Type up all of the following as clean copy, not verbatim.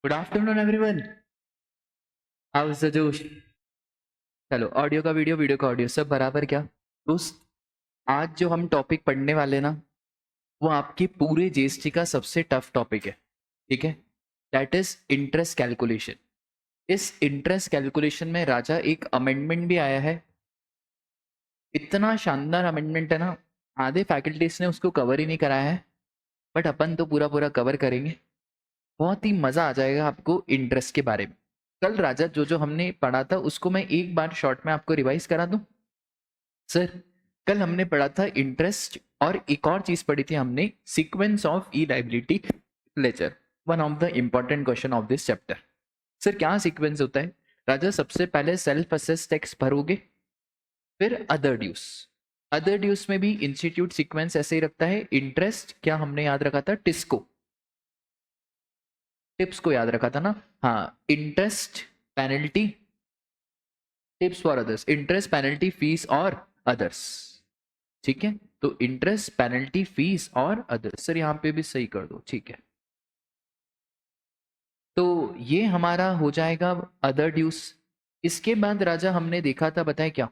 Good afternoon everyone. How is the जोश? चलो, audio का वीडियो, वीडियो का ऑडियो, सब बराबर क्या दोस्त? आज जो हम टॉपिक पढ़ने वाले ना, वो आपके पूरे जीएसटी का सबसे टफ टॉपिक है। ठीक है, दैट इज इंटरेस्ट कैलकुलेशन। इस इंटरेस्ट कैलकुलेशन में राजा एक अमेंडमेंट भी आया है। इतना शानदार अमेंडमेंट है ना, आधे फैकल्टीज ने उसको कवर ही नहीं कराया है, बट अपन तो पूरा पूरा कवर करेंगे। बहुत ही मजा आ जाएगा आपको इंटरेस्ट के बारे में। कल राजा जो जो हमने पढ़ा था उसको मैं एक बार शॉर्ट में आपको रिवाइज करा दूं। सर, कल हमने पढ़ा था इंटरेस्ट, और एक और चीज पढ़ी थी हमने, sequence of E liability ledger, one of the important question of this chapter. Sir, क्या सीक्वेंस होता है? राजा, सबसे पहले सेल्फ असेस टैक्स भरोगे, फिर अदर ड्यूस। अदर ड्यूस में भी इंस्टीट्यूट सीक्वेंस ऐसे ही रखता है। इंटरेस्ट क्या हमने याद रखा था? टिस्को, टिप्स को याद रखा था ना। हाँ, interest, penalty, tips for others, interest, penalty, fees और अदर्स। ठीक है, तो इंटरेस्ट, पेनल्टी, फीस और अदर्स। सर, यहाँ पे भी सही कर दो, ठीक है। तो ये हमारा हो जाएगा अदर ड्यूस। इसके बाद राजा हमने देखा था, बताए क्या?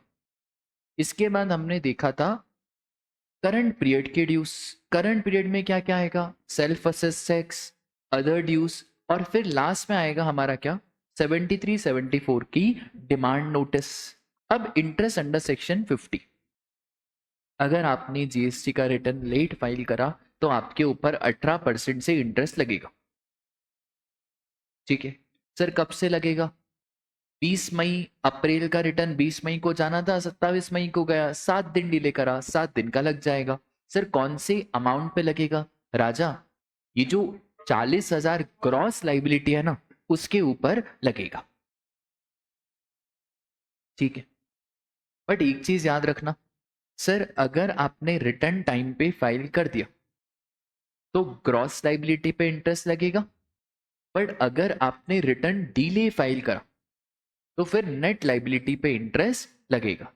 इसके बाद हमने देखा था करंट पीरियड के ड्यूस। करंट पीरियड में क्या क्या आएगा? सेल्फ असेस टैक्स, अदर ड्यूस, और फिर लास्ट में आएगा हमारा क्या? 73 74 की डिमांड नोटिस। अब इंटरेस्ट अंडर सेक्शन 50। अगर आपने जीएसटी का रिटर्न लेट फाइल करा तो आपके ऊपर 18% से इंटरेस्ट लगेगा। ठीक है सर, कब से लगेगा? 20 मई, अप्रैल का रिटर्न 20 मई को जाना था, 27 मई को गया, 7 दिन डिले करा, 7 दिन का लग जाएगा। सर, कौन से अमाउंट पे लगेगा? राजा, ये जो 40,000 क्रॉस लाइबिलिटी है ना, उसके ऊपर लगेगा। ठीक है, बट एक चीज याद रखना, सर अगर आपने रिटर्न टाइम पे फाइल कर दिया तो ग्रॉस लाइबिलिटी पे इंटरेस्ट लगेगा, बट अगर आपने रिटर्न डिले फाइल करा तो फिर नेट लाइबिलिटी पे इंटरेस्ट लगेगा।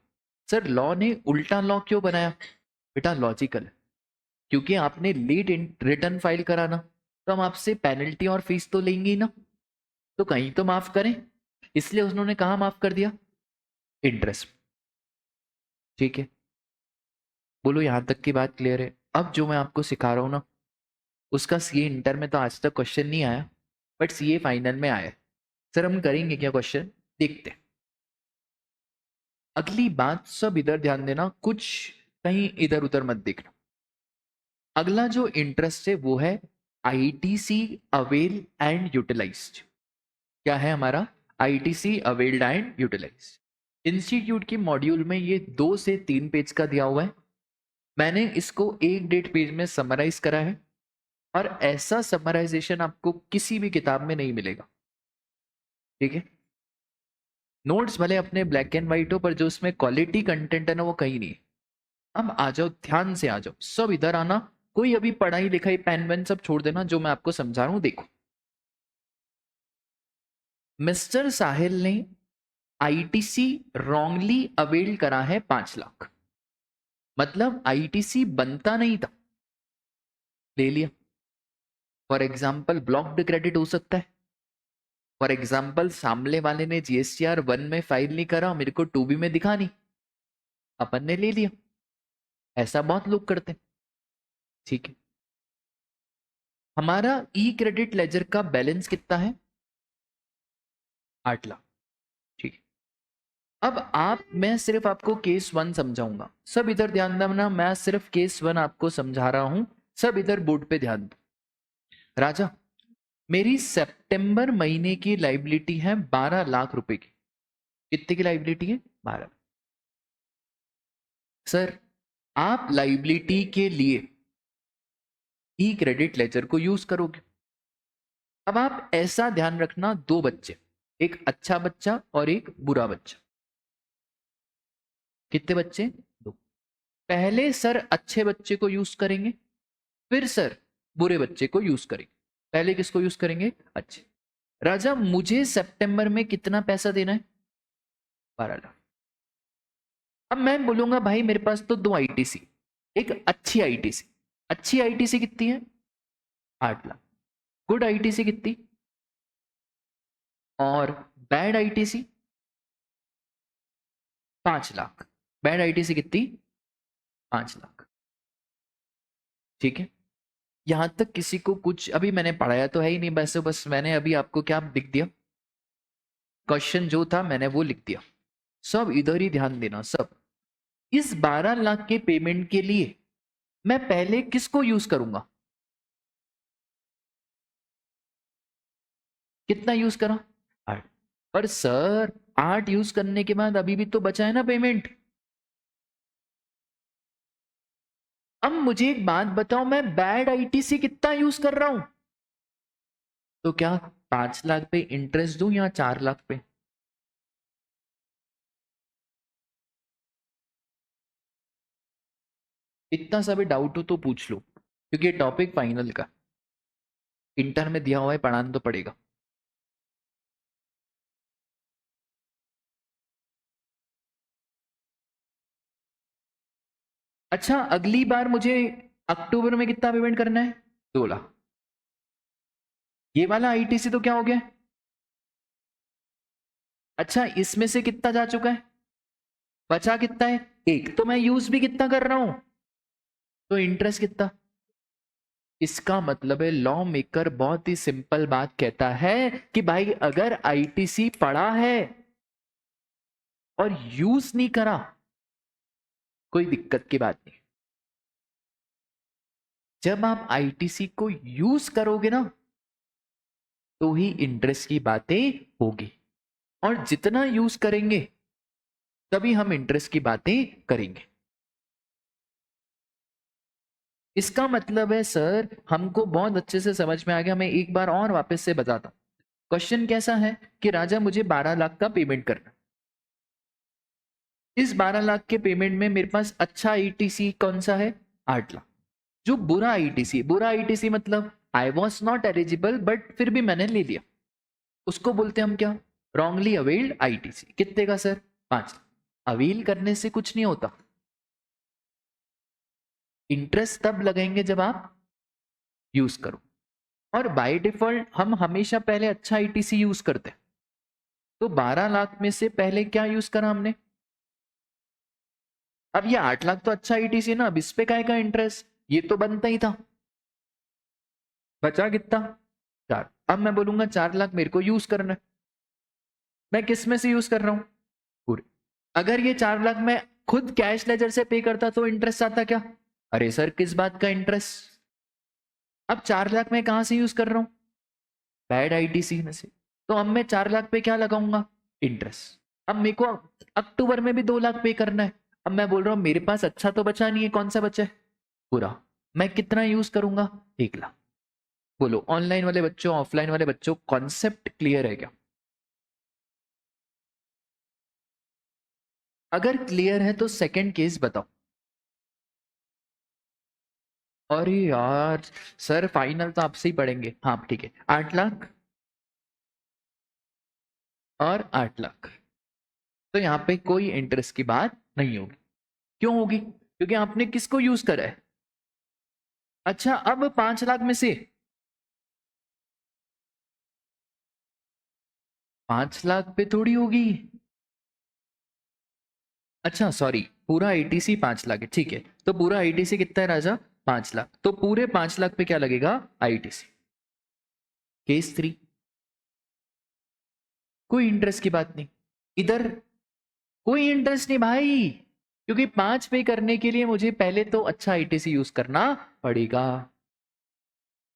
सर, लॉ ने उल्टा लॉ क्यों बनाया? बेटा लॉजिकल, क्योंकि आपने लेट रिटर्न फाइल कराना तो हम आपसे पेनल्टी और फीस तो लेंगे ही ना, तो कहीं तो माफ करें, इसलिए उन्होंने कहा माफ कर दिया? इंटरेस्ट। ठीक है, बोलो यहां तक की बात क्लियर है? अब जो मैं आपको सिखा रहा हूं ना, उसका सीए इंटर में तो आज तक क्वेश्चन नहीं आया, बट सीए फाइनल में आया। सर, हम करेंगे क्या क्वेश्चन? देखते हैं। अगली बात सब इधर ध्यान देना, कुछ कहीं इधर उधर मत देखना। अगला जो इंटरेस्ट है वो है आईटीसी अवेल एंड यूटिलाइज्ड। क्या है हमारा? ITC availed and utilised. Institute की मॉड्यूल में ये 2 से 3 पेज का दिया हुआ है। मैंने इसको 1 1.5 पेज में समराइज करा है, और ऐसा समराइजेशन आपको किसी भी किताब में नहीं मिलेगा। ठीक है, नोट्स भले अपने ब्लैक एंड व्हाइट हो, पर जो उसमें क्वालिटी कंटेंट है ना, वो कहीं नहीं। अब आ जाओ, ध्यान से आ जाओ, सब इधर आना। कोई अभी पढ़ाई लिखाई पेन वेन सब छोड़ देना, जो मैं आपको समझा रहा हूं देखो। मिस्टर साहिल ने आईटीसी रॉन्गली अवेल करा है 5 लाख, मतलब आईटीसी बनता नहीं था, ले लिया। फॉर एग्जाम्पल ब्लॉक्ड क्रेडिट हो सकता है। फॉर एग्जाम्पल सामने वाले ने जीएसटीआर 1 में फाइल नहीं करा, मेरे को 2B में दिखा नहीं, अपन ने ले लिया। ऐसा बहुत लोग करते हैं। ठीक है, हमारा ई क्रेडिट लेजर का बैलेंस कितना है? 8 लाख। ठीक है, अब आप, मैं सिर्फ आपको केस 1 समझाऊंगा, सब इधर ध्यान देना, मैं सिर्फ केस 1 आपको समझा रहा हूं, सब इधर बोर्ड पे ध्यान दो। राजा, मेरी सितंबर महीने की लाइबिलिटी है 12 लाख रुपए की। कितने की लाइबिलिटी है? 12। सर, आप लाइबिलिटी के लिए ई क्रेडिट लेजर को यूज करोगे। अब आप ऐसा ध्यान रखना, 2 बच्चे, एक अच्छा बच्चा और एक बुरा बच्चा। कितने बच्चे? 2। पहले सर अच्छे बच्चे को यूज करेंगे, फिर सर बुरे बच्चे को यूज करेंगे। पहले किसको यूज करेंगे? अच्छे। राजा, मुझे सितंबर में कितना पैसा देना है? 12 लाख। अब मैं बोलूंगा भाई मेरे पास तो 2 आईटीसी, एक अच्छी आईटीसी। अच्छी आईटीसी कितनी है? 8 लाख। गुड आईटीसी कितनी? और bad ITC 5 lakh. Bad ITC कितनी? 5 लाख। ठीक है, यहां तक किसी को कुछ अभी मैंने पढ़ाया तो है ही नहीं, वैसे बस मैंने अभी आपको क्या लिख दिया, क्वेश्चन जो था मैंने वो लिख दिया। सब इधर ही ध्यान देना सब। इस 12 लाख के पेमेंट के लिए मैं पहले किसको यूज करूंगा? कितना यूज करा? 8। पर सर 8 यूज करने के बाद अभी भी तो बचा है ना पेमेंट। अब मुझे एक बात बताओ, मैं बैड आईटीसी कितना यूज कर रहा हूं? तो क्या 5 लाख पे इंटरेस्ट दूं या 4 लाख पे? इतना सा भी डाउट हो तो पूछ लो, क्योंकि ये टॉपिक फाइनल का इंटर में दिया हुआ है, पढ़ाना तो पड़ेगा। अच्छा, अगली बार मुझे अक्टूबर में कितना पेमेंट करना है? 2 लाख। ये वाला आईटीसी तो क्या हो गया? अच्छा, इसमें से कितना जा चुका है? बचा कितना है? 1। तो मैं यूज भी कितना कर रहा हूं? तो इंटरेस्ट कितना? इसका मतलब है लॉ मेकर बहुत ही सिंपल बात कहता है कि भाई अगर आईटीसी पड़ा है और यूज नहीं करा, कोई दिक्कत की बात नहीं। जब आप आईटीसी को यूज करोगे ना, तो ही इंटरेस्ट की बातें होगी, और जितना यूज करेंगे तभी हम इंटरेस्ट की बातें करेंगे। इसका मतलब है सर हमको बहुत अच्छे से समझ में आ गया। मैं एक बार और वापस से बताता हूं। क्वेश्चन कैसा है कि राजा मुझे 12 लाख का पेमेंट करना। इस 12 लाख के पेमेंट में मेरे पास अच्छा आईटीसी कौन सा है? 8 लाख। जो बुरा आईटीसी, बुरा आईटीसी मतलब I was not eligible but फिर भी मैंने ले लिया, उसको बोलते हैं हम क्या? Wrongly availed ITC. कितने का सर? 5 लाख। अवेल करने से कुछ नहीं होता, इंटरेस्ट तब लगेंगे जब आप यूज करो। और बाय डिफॉल्ट हम हमेशा पहले अच्छा आईटीसी यूज करते हैं। तो 12 लाख में से पहले क्या यूज करा हमने? अब ये 8 लाख तो अच्छा आईटीसी ना, अब इस पे काय का इंटरेस्ट, ये तो बनता ही था। बचा कितना? 4। अब मैं बोलूंगा 4 लाख मेरे को यूज करना है। मैं किस में से यूज कर रहा हूं? पूरे। अगर ये 4 लाख मैं खुद कैश लेजर से पे करता तो इंटरेस्ट आता क्या? अरे सर किस बात का इंटरेस्ट? अब 4 लाख मैं कहां से यूज कर रहा हूं? बैड आईटीसी में से। तो अब मैं 4 लाख पे क्या लगाऊंगा? इंटरेस्ट। अब मेरे को अक्टूबर में भी 2 लाख पे करना है। अब मैं बोल रहा हूं मेरे पास अच्छा तो बचा नहीं है, कौन सा बचा है? पूरा। मैं कितना यूज करूंगा? 1 लाख। बोलो ऑनलाइन वाले बच्चों, ऑफलाइन वाले बच्चों, कॉन्सेप्ट क्लियर है क्या? अगर क्लियर है तो सेकंड केस बताओ। अरे यार सर फाइनल तो आपसे ही पढ़ेंगे। हाँ ठीक है, 8 लाख और 8 लाख। तो यहाँ पे कोई इंटरेस्ट की बात नहीं होगी। क्यों होगी? क्योंकि आपने किसको यूज करा है? अच्छा, अब 5 लाख में से 5 लाख पे थोड़ी होगी। अच्छा सॉरी, पूरा आईटीसी 5 लाख है, ठीक है। तो पूरा आईटीसी कितना है राजा? 5 लाख। तो पूरे 5 लाख पे क्या लगेगा? आईटीसी। केस 3, कोई इंटरेस्ट की बात नहीं इधर, कोई इंटरेस्ट नहीं भाई, क्योंकि 5 पे करने के लिए मुझे पहले तो अच्छा आईटीसी यूज करना पड़ेगा।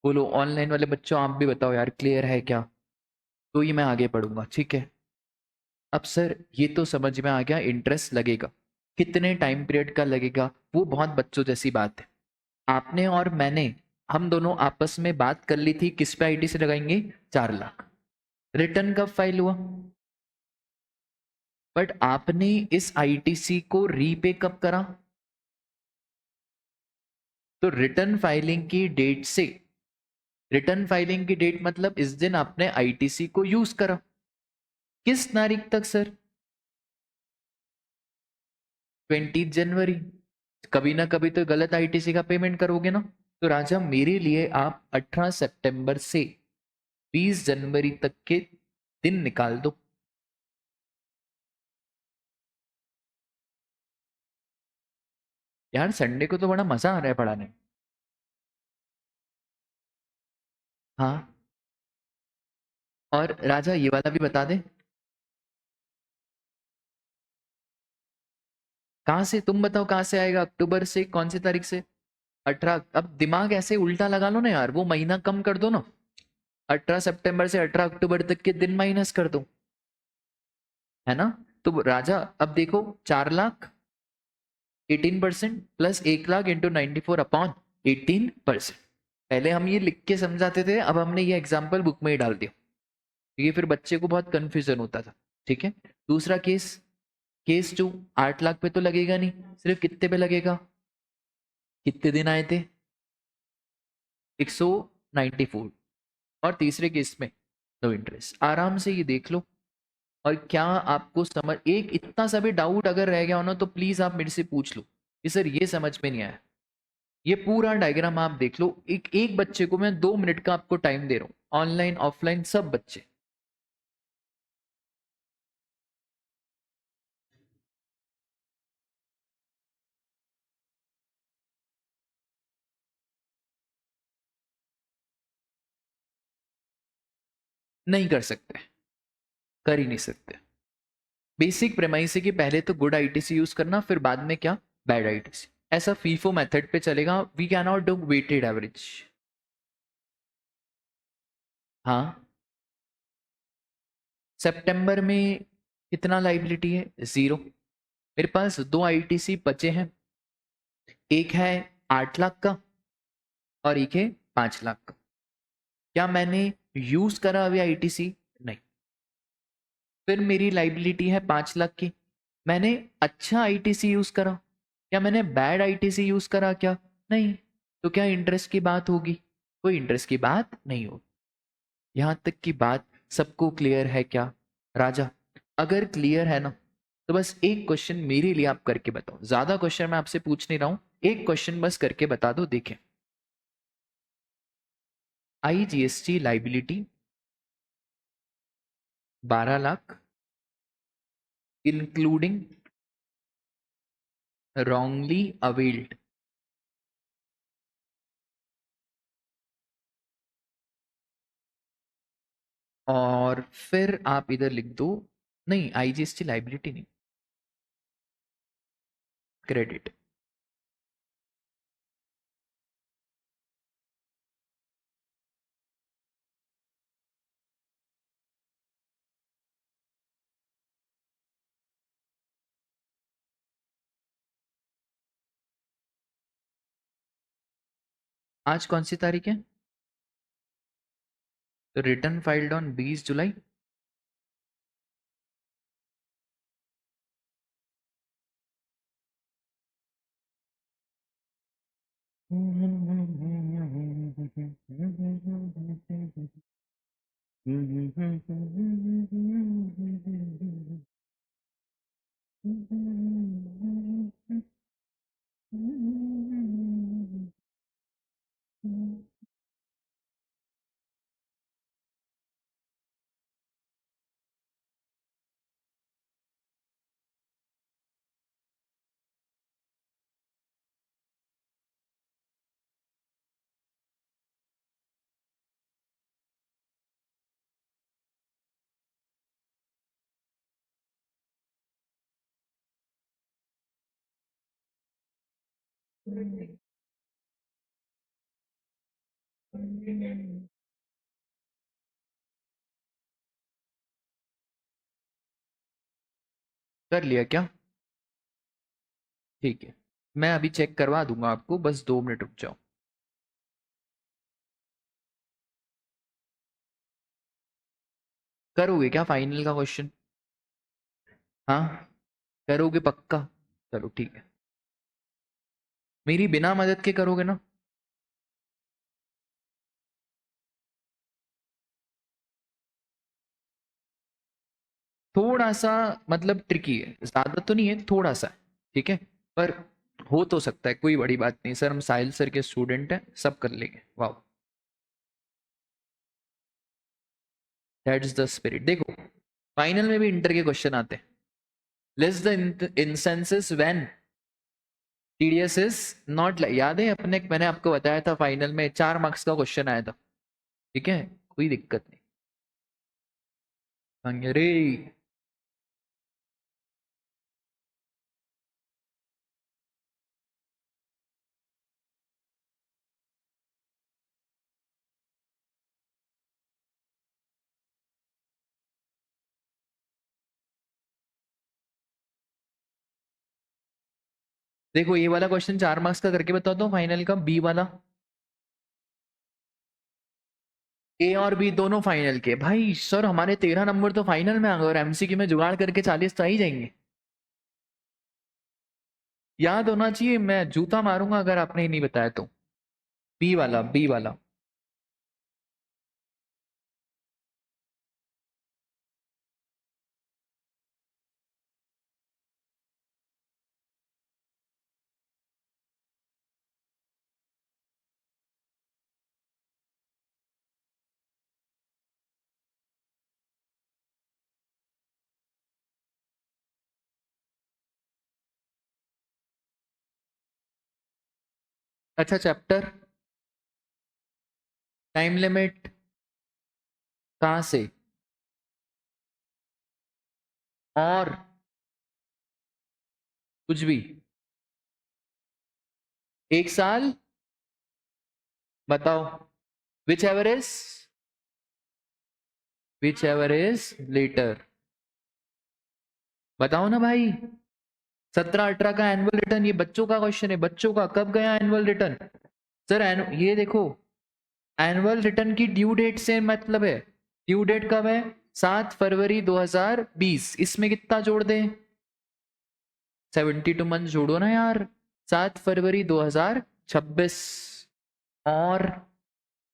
बोलो ऑनलाइन वाले बच्चों आप भी बताओ यार, क्लियर है क्या? तो ये मैं आगे पढ़ूंगा, ठीक है। अब सर ये तो समझ में आ गया, इंटरेस्ट लगेगा। कितने टाइम पीरियड का लगेगा वो बहुत बच्चों जैसी बात है। आपने और मैंने, हम दोनों आपस में बात कर ली थी किस पे आईटीसी लगाएंगे? 4 लाख। रिटर्न कब फाइल हुआ? बट आपने इस आईटीसी को रीपे कब करा? तो रिटर्न फाइलिंग की डेट से, रिटर्न फाइलिंग की डेट मतलब इस दिन आपने आईटीसी को यूज करा। किस तारीख तक सर? 20 जनवरी। कभी ना कभी तो गलत आईटीसी का पेमेंट करोगे ना। तो राजा मेरे लिए आप 18 सितंबर से 20 जनवरी तक के दिन निकाल दो। यार संडे को तो बड़ा मजा आ रहा है पढ़ाने में। हाँ, और राजा ये वाला भी बता दे। कहाँ से, तुम बताओ कहाँ से आएगा? अक्टूबर से कौन सी तारीख से? 18। अब दिमाग ऐसे उल्टा लगा लो ना यार, वो महीना कम कर दो ना। 18 सितंबर से 18 अक्टूबर तक के दिन माइनस कर दो, है ना? तो राजा अब देखो, 4 लाख 18% प्लस 1 लाख इंटू 94/18%। पहले हम ये लिख के समझाते थे, अब हमने ये एग्जाम्पल बुक में ही डाल दिया, क्योंकि फिर बच्चे को बहुत कंफ्यूजन होता था। ठीक है, दूसरा केस, केस 2, 8 लाख पे तो लगेगा नहीं, सिर्फ कितने पे लगेगा? कितने दिन आए थे? 194। और तीसरे केस में नो इंटरेस्ट। आराम से ये देख लो। और क्या आपको समझ, एक इतना सा भी डाउट अगर रह गया हो ना, तो प्लीज आप मेरे से पूछ लो कि सर ये समझ में नहीं आया। ये पूरा डायग्राम आप देख लो, एक एक बच्चे को मैं 2 मिनट का आपको टाइम दे रहा हूँ, ऑनलाइन ऑफलाइन सब बच्चे। नहीं कर सकते, कर ही नहीं सकते। बेसिक प्रेमाइस है कि पहले तो गुड आईटीसी यूज करना, फिर बाद में क्या, बैड आईटीसी। ऐसा फीफो मेथड पे चलेगा, we can not do weighted average. हाँ, सितंबर में कितना लाइबिलिटी है? 0। मेरे पास 2 आईटीसी बचे हैं, एक है 8 लाख का और एक है 5 लाख का। क्या मैंने यूज करा अभी आईटीसी? नहीं। फिर मेरी लाइबिलिटी है 5 लाख की। मैंने अच्छा आईटीसी यूज करा? क्या मैंने बैड आईटीसी यूज करा क्या? नहीं। तो क्या इंटरेस्ट की बात होगी? कोई इंटरेस्ट की बात नहीं होगी। यहां तक की बात सबको क्लियर है क्या राजा? अगर क्लियर है ना, तो बस एक क्वेश्चन मेरे लिए आप करके बताओ, ज्यादा क्वेश्चन मैं आपसे पूछ नहीं रहा हूं, एक क्वेश्चन बस करके बता दो, देखें। IGST liability 12 lakh including wrongly availed। और फिर आप इधर लिख दो, नहीं आईजीएसटी लाइबिलिटी नहीं, क्रेडिट। आज कौन सी तारीख है? रिटर्न फाइल्ड ऑन 20 जुलाई। कर लिया क्या? ठीक है, मैं अभी चेक करवा दूंगा आपको, बस 2 मिनट रुक जाओ। करोगे क्या फाइनल का क्वेश्चन? हाँ, करोगे पक्का? चलो ठीक है, मेरी बिना मदद के करोगे ना? थोड़ा सा मतलब ट्रिकी है, ज्यादा तो नहीं है, थोड़ा सा है, ठीक है, पर हो तो सकता है, कोई बड़ी बात नहीं सर, हम साहिल सर के स्टूडेंट हैं, सब कर लेंगे। वाह। That's the spirit. देखो फाइनल में भी इंटर के क्वेश्चन आते हैं। List the instances when TDS is not, याद है अपने, मैंने आपको बताया था फाइनल में 4 मार्क्स का क्वेश्चन आया था, ठीक है, कोई दिक्कत नहीं। अरे देखो ये वाला क्वेश्चन 4 मार्क्स का करके बताओ तो फाइनल का, बी वाला। ए और बी दोनों फाइनल के। भाई सर हमारे 13 नंबर तो फाइनल में आ गए और एमसीक्यू में जुगाड़ करके 40 तो आ ही जाएंगे। याद होना चाहिए, मैं जूता मारूंगा अगर आपने नहीं बताया तो। बी वाला, बी वाला। अच्छा चैप्टर, टाइम लिमिट, कहां से, और कुछ भी, 1 साल, बताओ। विच एवर इज लेटर, बताओ ना भाई। 17-18 का एनुअल रिटर्न, ये बच्चों का क्वेश्चन है, बच्चों का कब गया एनुअल रिटर्न। सर ये देखो एनुअल रिटर्न की ड्यू डेट से मतलब है, ड्यू डेट कब है, 7 फरवरी 2020, इसमें कितना जोड़ दें, 72 मंथ जोड़ो ना यार, 7 फरवरी 2026, और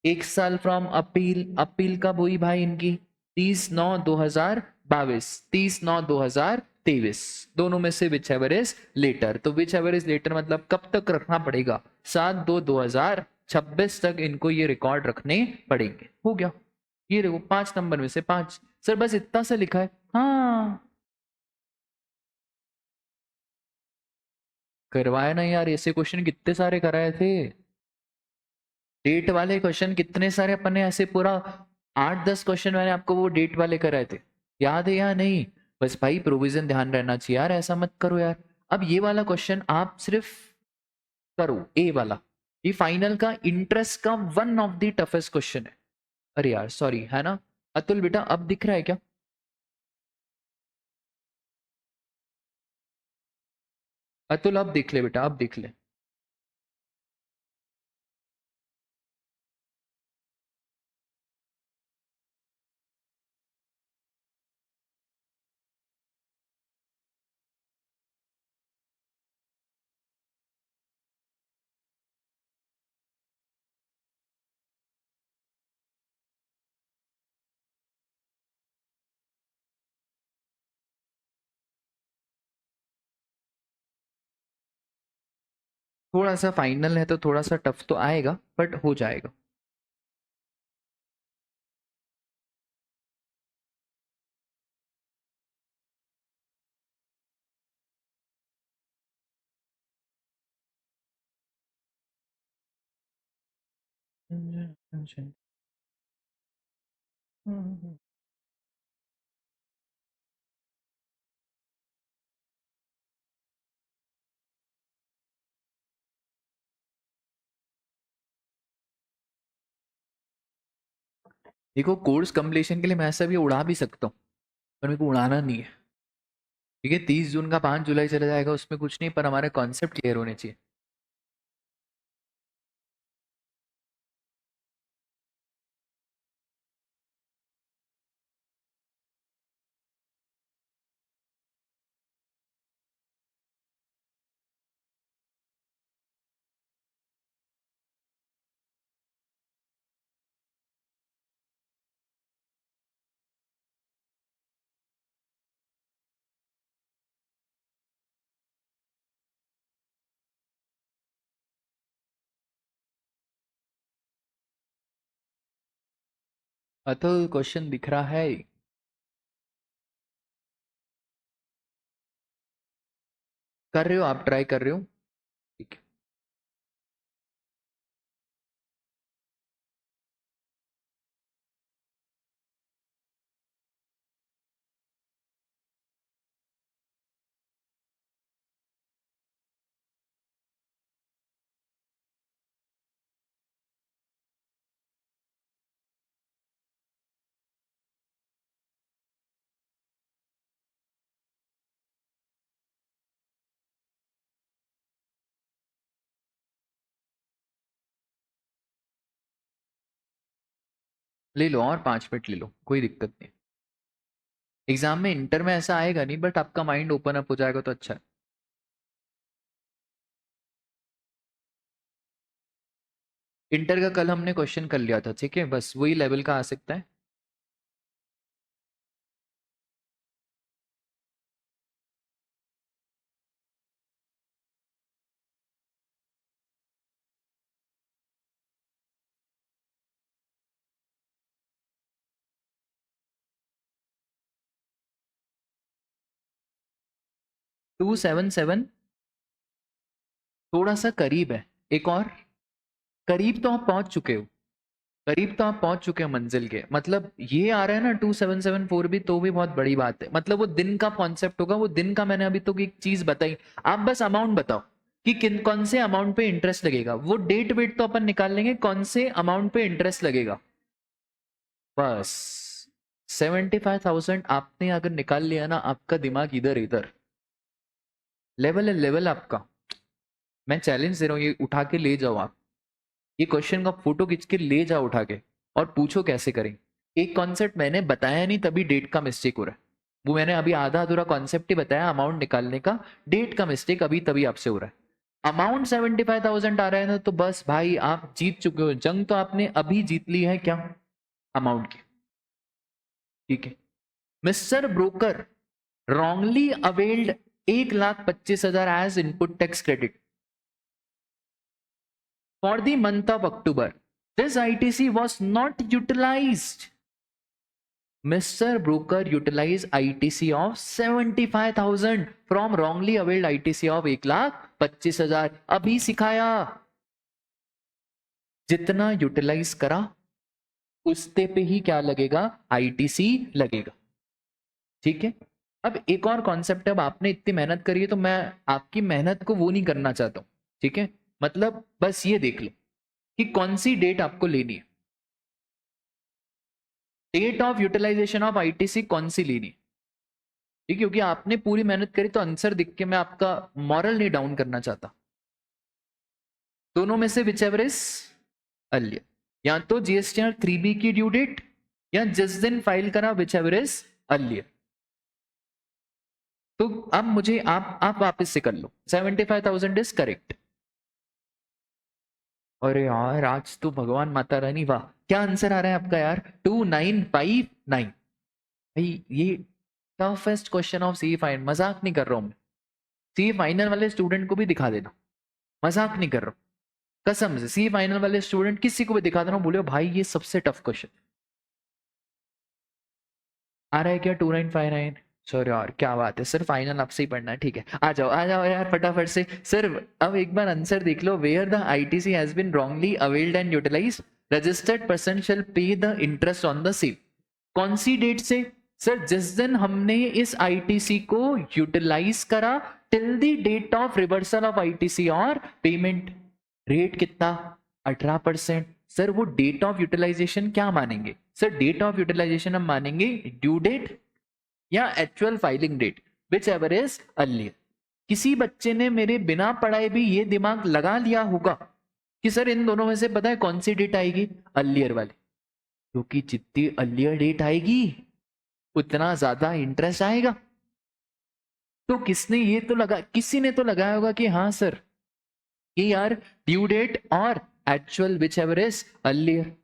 1 साल फ्रॉम अपील, अपील कब हुई भाई इनकी, 30/9/2022, 30/9/2023, दोनों में से विच एवर इज लेटर। तो विच एवर इज लेटर मतलब कब तक रखना पड़ेगा, 7/2/2026 तक इनको ये रिकॉर्ड रखने पड़ेंगे। हो गया, ये देखो 5 नंबर में से 5। सर बस इतना सा लिखा है, हाँ करवाया ना यार, ऐसे क्वेश्चन कितने सारे कराए थे। डेट वाले क्वेश्चन कितने सारे अपन ने ऐसे पूरा 8-10 क्वेश्चन मैंने आपको वो डेट वाले कराए थे, याद है या नहीं। बस भाई प्रोविजन ध्यान रहना चाहिए यार, ऐसा मत करो यार। अब ये वाला क्वेश्चन आप सिर्फ करो, ए वाला, ये फाइनल का इंटरेस्ट का one of the toughest question है। अरे यार सॉरी, है ना। अतुल बेटा अब दिख रहा है क्या, अतुल अब देख ले बेटा, अब देख ले। थोड़ा सा फाइनल है तो थोड़ा सा टफ तो आएगा, बट हो जाएगा। देखो कोर्स कंप्लीशन के लिए मैं ऐसा भी उड़ा भी सकता हूँ, पर मेरे को उड़ाना नहीं है। ठीक है, 30 जून का 5 जुलाई चला जाएगा, उसमें कुछ नहीं, पर हमारे कॉन्सेप्ट क्लियर होने चाहिए। अतुल क्वेश्चन दिख रहा है? कर रहे हो आप, ट्राई कर रहे हो? ठीक है। ले लो, और 5 मिनट ले लो, कोई दिक्कत नहीं। एग्जाम में इंटर में ऐसा आएगा नहीं, बट आपका माइंड ओपन अप हो जाएगा तो अच्छा है। इंटर का कल हमने क्वेश्चन कर लिया था, ठीक है, बस वही लेवल का आ सकता है। टू सेवन सेवन थोड़ा सा करीब है। एक और, करीब तो आप पहुंच चुके हो, करीब तो आप पहुंच चुके हो मंजिल के। मतलब ये आ रहा है ना 2774 भी, तो भी बहुत बड़ी बात है। मतलब वो दिन का कॉन्सेप्ट होगा, वो दिन का मैंने अभी तो एक चीज बताई। आप बस अमाउंट बताओ कि किन कौन से अमाउंट पे इंटरेस्ट लगेगा। वो डेट वेट तो अपन निकाल लेंगे, कौन से अमाउंट पे इंटरेस्ट लगेगा बस। 75,000 आपने अगर निकाल लिया ना, आपका दिमाग इधर इधर, लेवल है लेवल आपका। मैं चैलेंज दे रहा हूँ, ये उठा के ले जाओ आप। ये क्वेश्चन का फोटो खींच के ले जाओ उठा के, और पूछो कैसे करें। एक कॉन्सेप्ट मैंने बताया नहीं, तभी डेट का मिस्टेक हो रहा है। वो मैंने अभी आधा अधूरा कॉन्सेप्ट ही बताया अमाउंट निकालने का, डेट का मिस्टेक अभी तभी आपसे हो रहा है। अमाउंट 75,000 आ रहा है ना, तो बस भाई आप जीत चुके हो। जंग तो आपने अभी जीत ली है, क्या अमाउंट की, ठीक है। Mister broker wrongly availed 1,25,000 as input tax credit for the month of October. This ITC was not utilized. Mr. Broker utilized ITC of 75,000 from wrongly availed ITC of 1,25,000. अभी सिखाया, जितना यूटिलाइज करा उसते पे ही क्या लगेगा, आईटीसी लगेगा, ठीक है। अब एक और कॉन्सेप्ट है, अब आपने इतनी मेहनत करी है तो मैं आपकी मेहनत को वो नहीं करना चाहता हूं, ठीक है। मतलब बस ये देख लो कि कौन सी डेट आपको लेनी है, date of utilisation of ITC कौन सी लेनी है, ठीक है। क्योंकि आपने पूरी मेहनत करी, तो आंसर दिख के मैं आपका मॉरल नहीं डाउन करना चाहता। दोनों में से विच एवर इज अर्लियर, या तो जीएसटीआर 3B की ड्यू डेट, या जिस दिन फाइल करा विच एवर इज अर्लियर। तो अब मुझे आप वापस से कर लो, 75,000 इज करेक्ट। अरे यार आज तो भगवान माता रानी, वाह क्या आंसर आ रहा है आपका यार, 2959। भाई ये toughest question of C fine, मजाक नहीं कर रहा हूं मैं। सी फाइनल वाले स्टूडेंट को भी दिखा देना, मजाक नहीं कर रहा हूं कसम से। सी फाइनल वाले स्टूडेंट किसी को भी दिखा देना, बोले भाई ये सबसे टफ क्वेश्चन आ रहा है क्या 2959। सर यार क्या बात है सर, फाइनल आपसे ही पढ़ना है, ठीक है। आ जाओ यार फटाफट से। सर अब एक बार आंसर देख लो, where the ITC has been wrongly availed and utilize, registered person shall pay the interest on the same. कौन सी डेट से? सर जिस दिन हमने इस आईटीसी को यूटिलाइज करा, till the date of reversal of ITC और पेमेंट। रेट कितना? 18%। सर वो डेट ऑफ यूटिलाइजेशन क्या मानेंगे? सर डेट ऑफ यूटिलाइजेशन हम मानेंगे ड्यू डेट या actual filing date, whichever is earlier. किसी बच्चे ने मेरे बिना पढ़ाए भी ये दिमाग लगा लिया होगा कि सर इन दोनों में से पता है कौन सी डेट आएगी, अर्लियर वाली। क्योंकि जितनी अर्लियर डेट आएगी उतना ज्यादा इंटरेस्ट आएगा। तो किसने ये तो लगा, किसी ने तो लगाया होगा कि हाँ सर ये यार ड्यू डेट और actual which ever is earlier,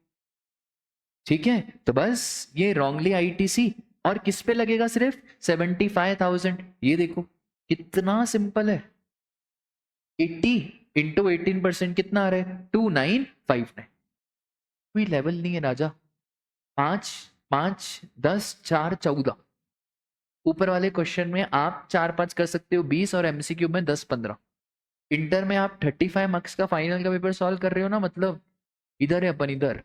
ठीक है। तो बस ये रॉन्गली आईटीसी और किस पे लगेगा, सिर्फ 75,000। ये देखो कितना सिंपल है। 80 इंटू 18% कितना आ रहा है, 2959। कोई लेवल नहीं है राजा, 5 5 10 4 14। ऊपर वाले क्वेश्चन में आप 4 5 कर सकते हो 20 और एमसीक्यू में 10 15। इंटर में आप 35 मार्क्स का फाइनल का पेपर सॉल्व कर रहे हो ना, मतलब इधर है अपन इधर।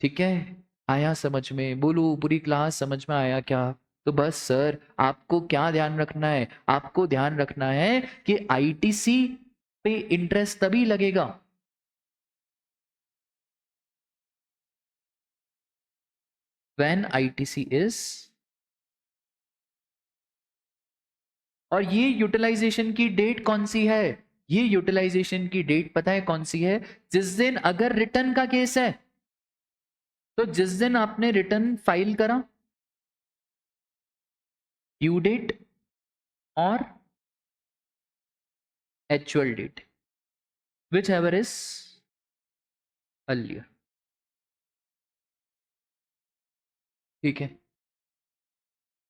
ठीक है, आया समझ में? बोलो पूरी क्लास समझ में आया क्या? तो बस सर आपको क्या ध्यान रखना है, आपको ध्यान रखना है कि आईटीसी पे इंटरेस्ट तभी लगेगा व्हेन आईटीसी इज, और ये यूटिलाइजेशन की डेट कौन सी है? ये यूटिलाइजेशन की डेट पता है कौन सी है? जिस दिन, अगर रिटर्न का केस है तो जिस दिन आपने रिटर्न फाइल करा, ड्यू डेट और actual date, whichever is earlier. ठीक है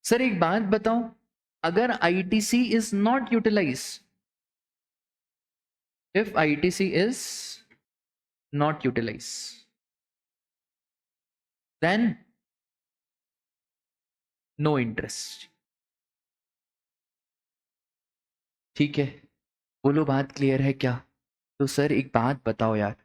सर, एक बात बताओ, अगर ITC is not utilise, if ITC is not utilise, then no interest. ठीक है, बोलो बात क्लियर है क्या? तो सर एक बात बताओ यार,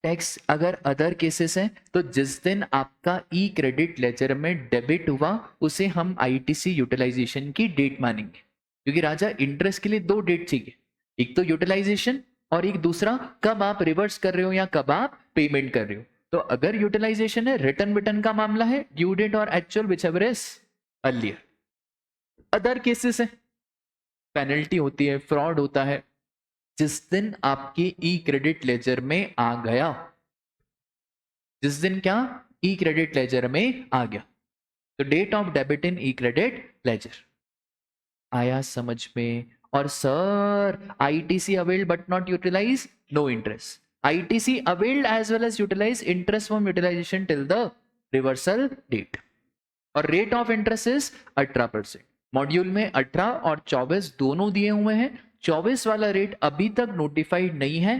टैक्स अगर अदर केसेस हैं तो जिस दिन आपका ई क्रेडिट लेजर में डेबिट हुआ उसे हम आईटीसी यूटिलाइजेशन की डेट मानेंगे, क्योंकि राजा इंटरेस्ट के लिए दो डेट चाहिए, एक तो यूटिलाइजेशन और एक दूसरा कब आप रिवर्स कर रहे हो या कब आप पेमेंट कर रहे हो। तो अगर यूटिलाइजेशन है, रिटर्न विटर्न का मामला है, ड्यू डेट और actual which ever is earlier. Other cases है, पेनल्टी होती है, फ्रॉड होता है, जिस दिन आपके ई क्रेडिट लेजर में आ गया, जिस दिन क्या ई क्रेडिट लेजर में आ गया, तो date of debit in e credit ledger. आया समझ में? और sir ITC availed but not utilize, no interest. ITC availed as well as utilize interest from utilization till the reversal date, और rate of interest is 18%। Module में 18 और 24 दोनों दिए हुए हैं, 24 वाला रेट अभी तक नोटिफाइड नहीं है,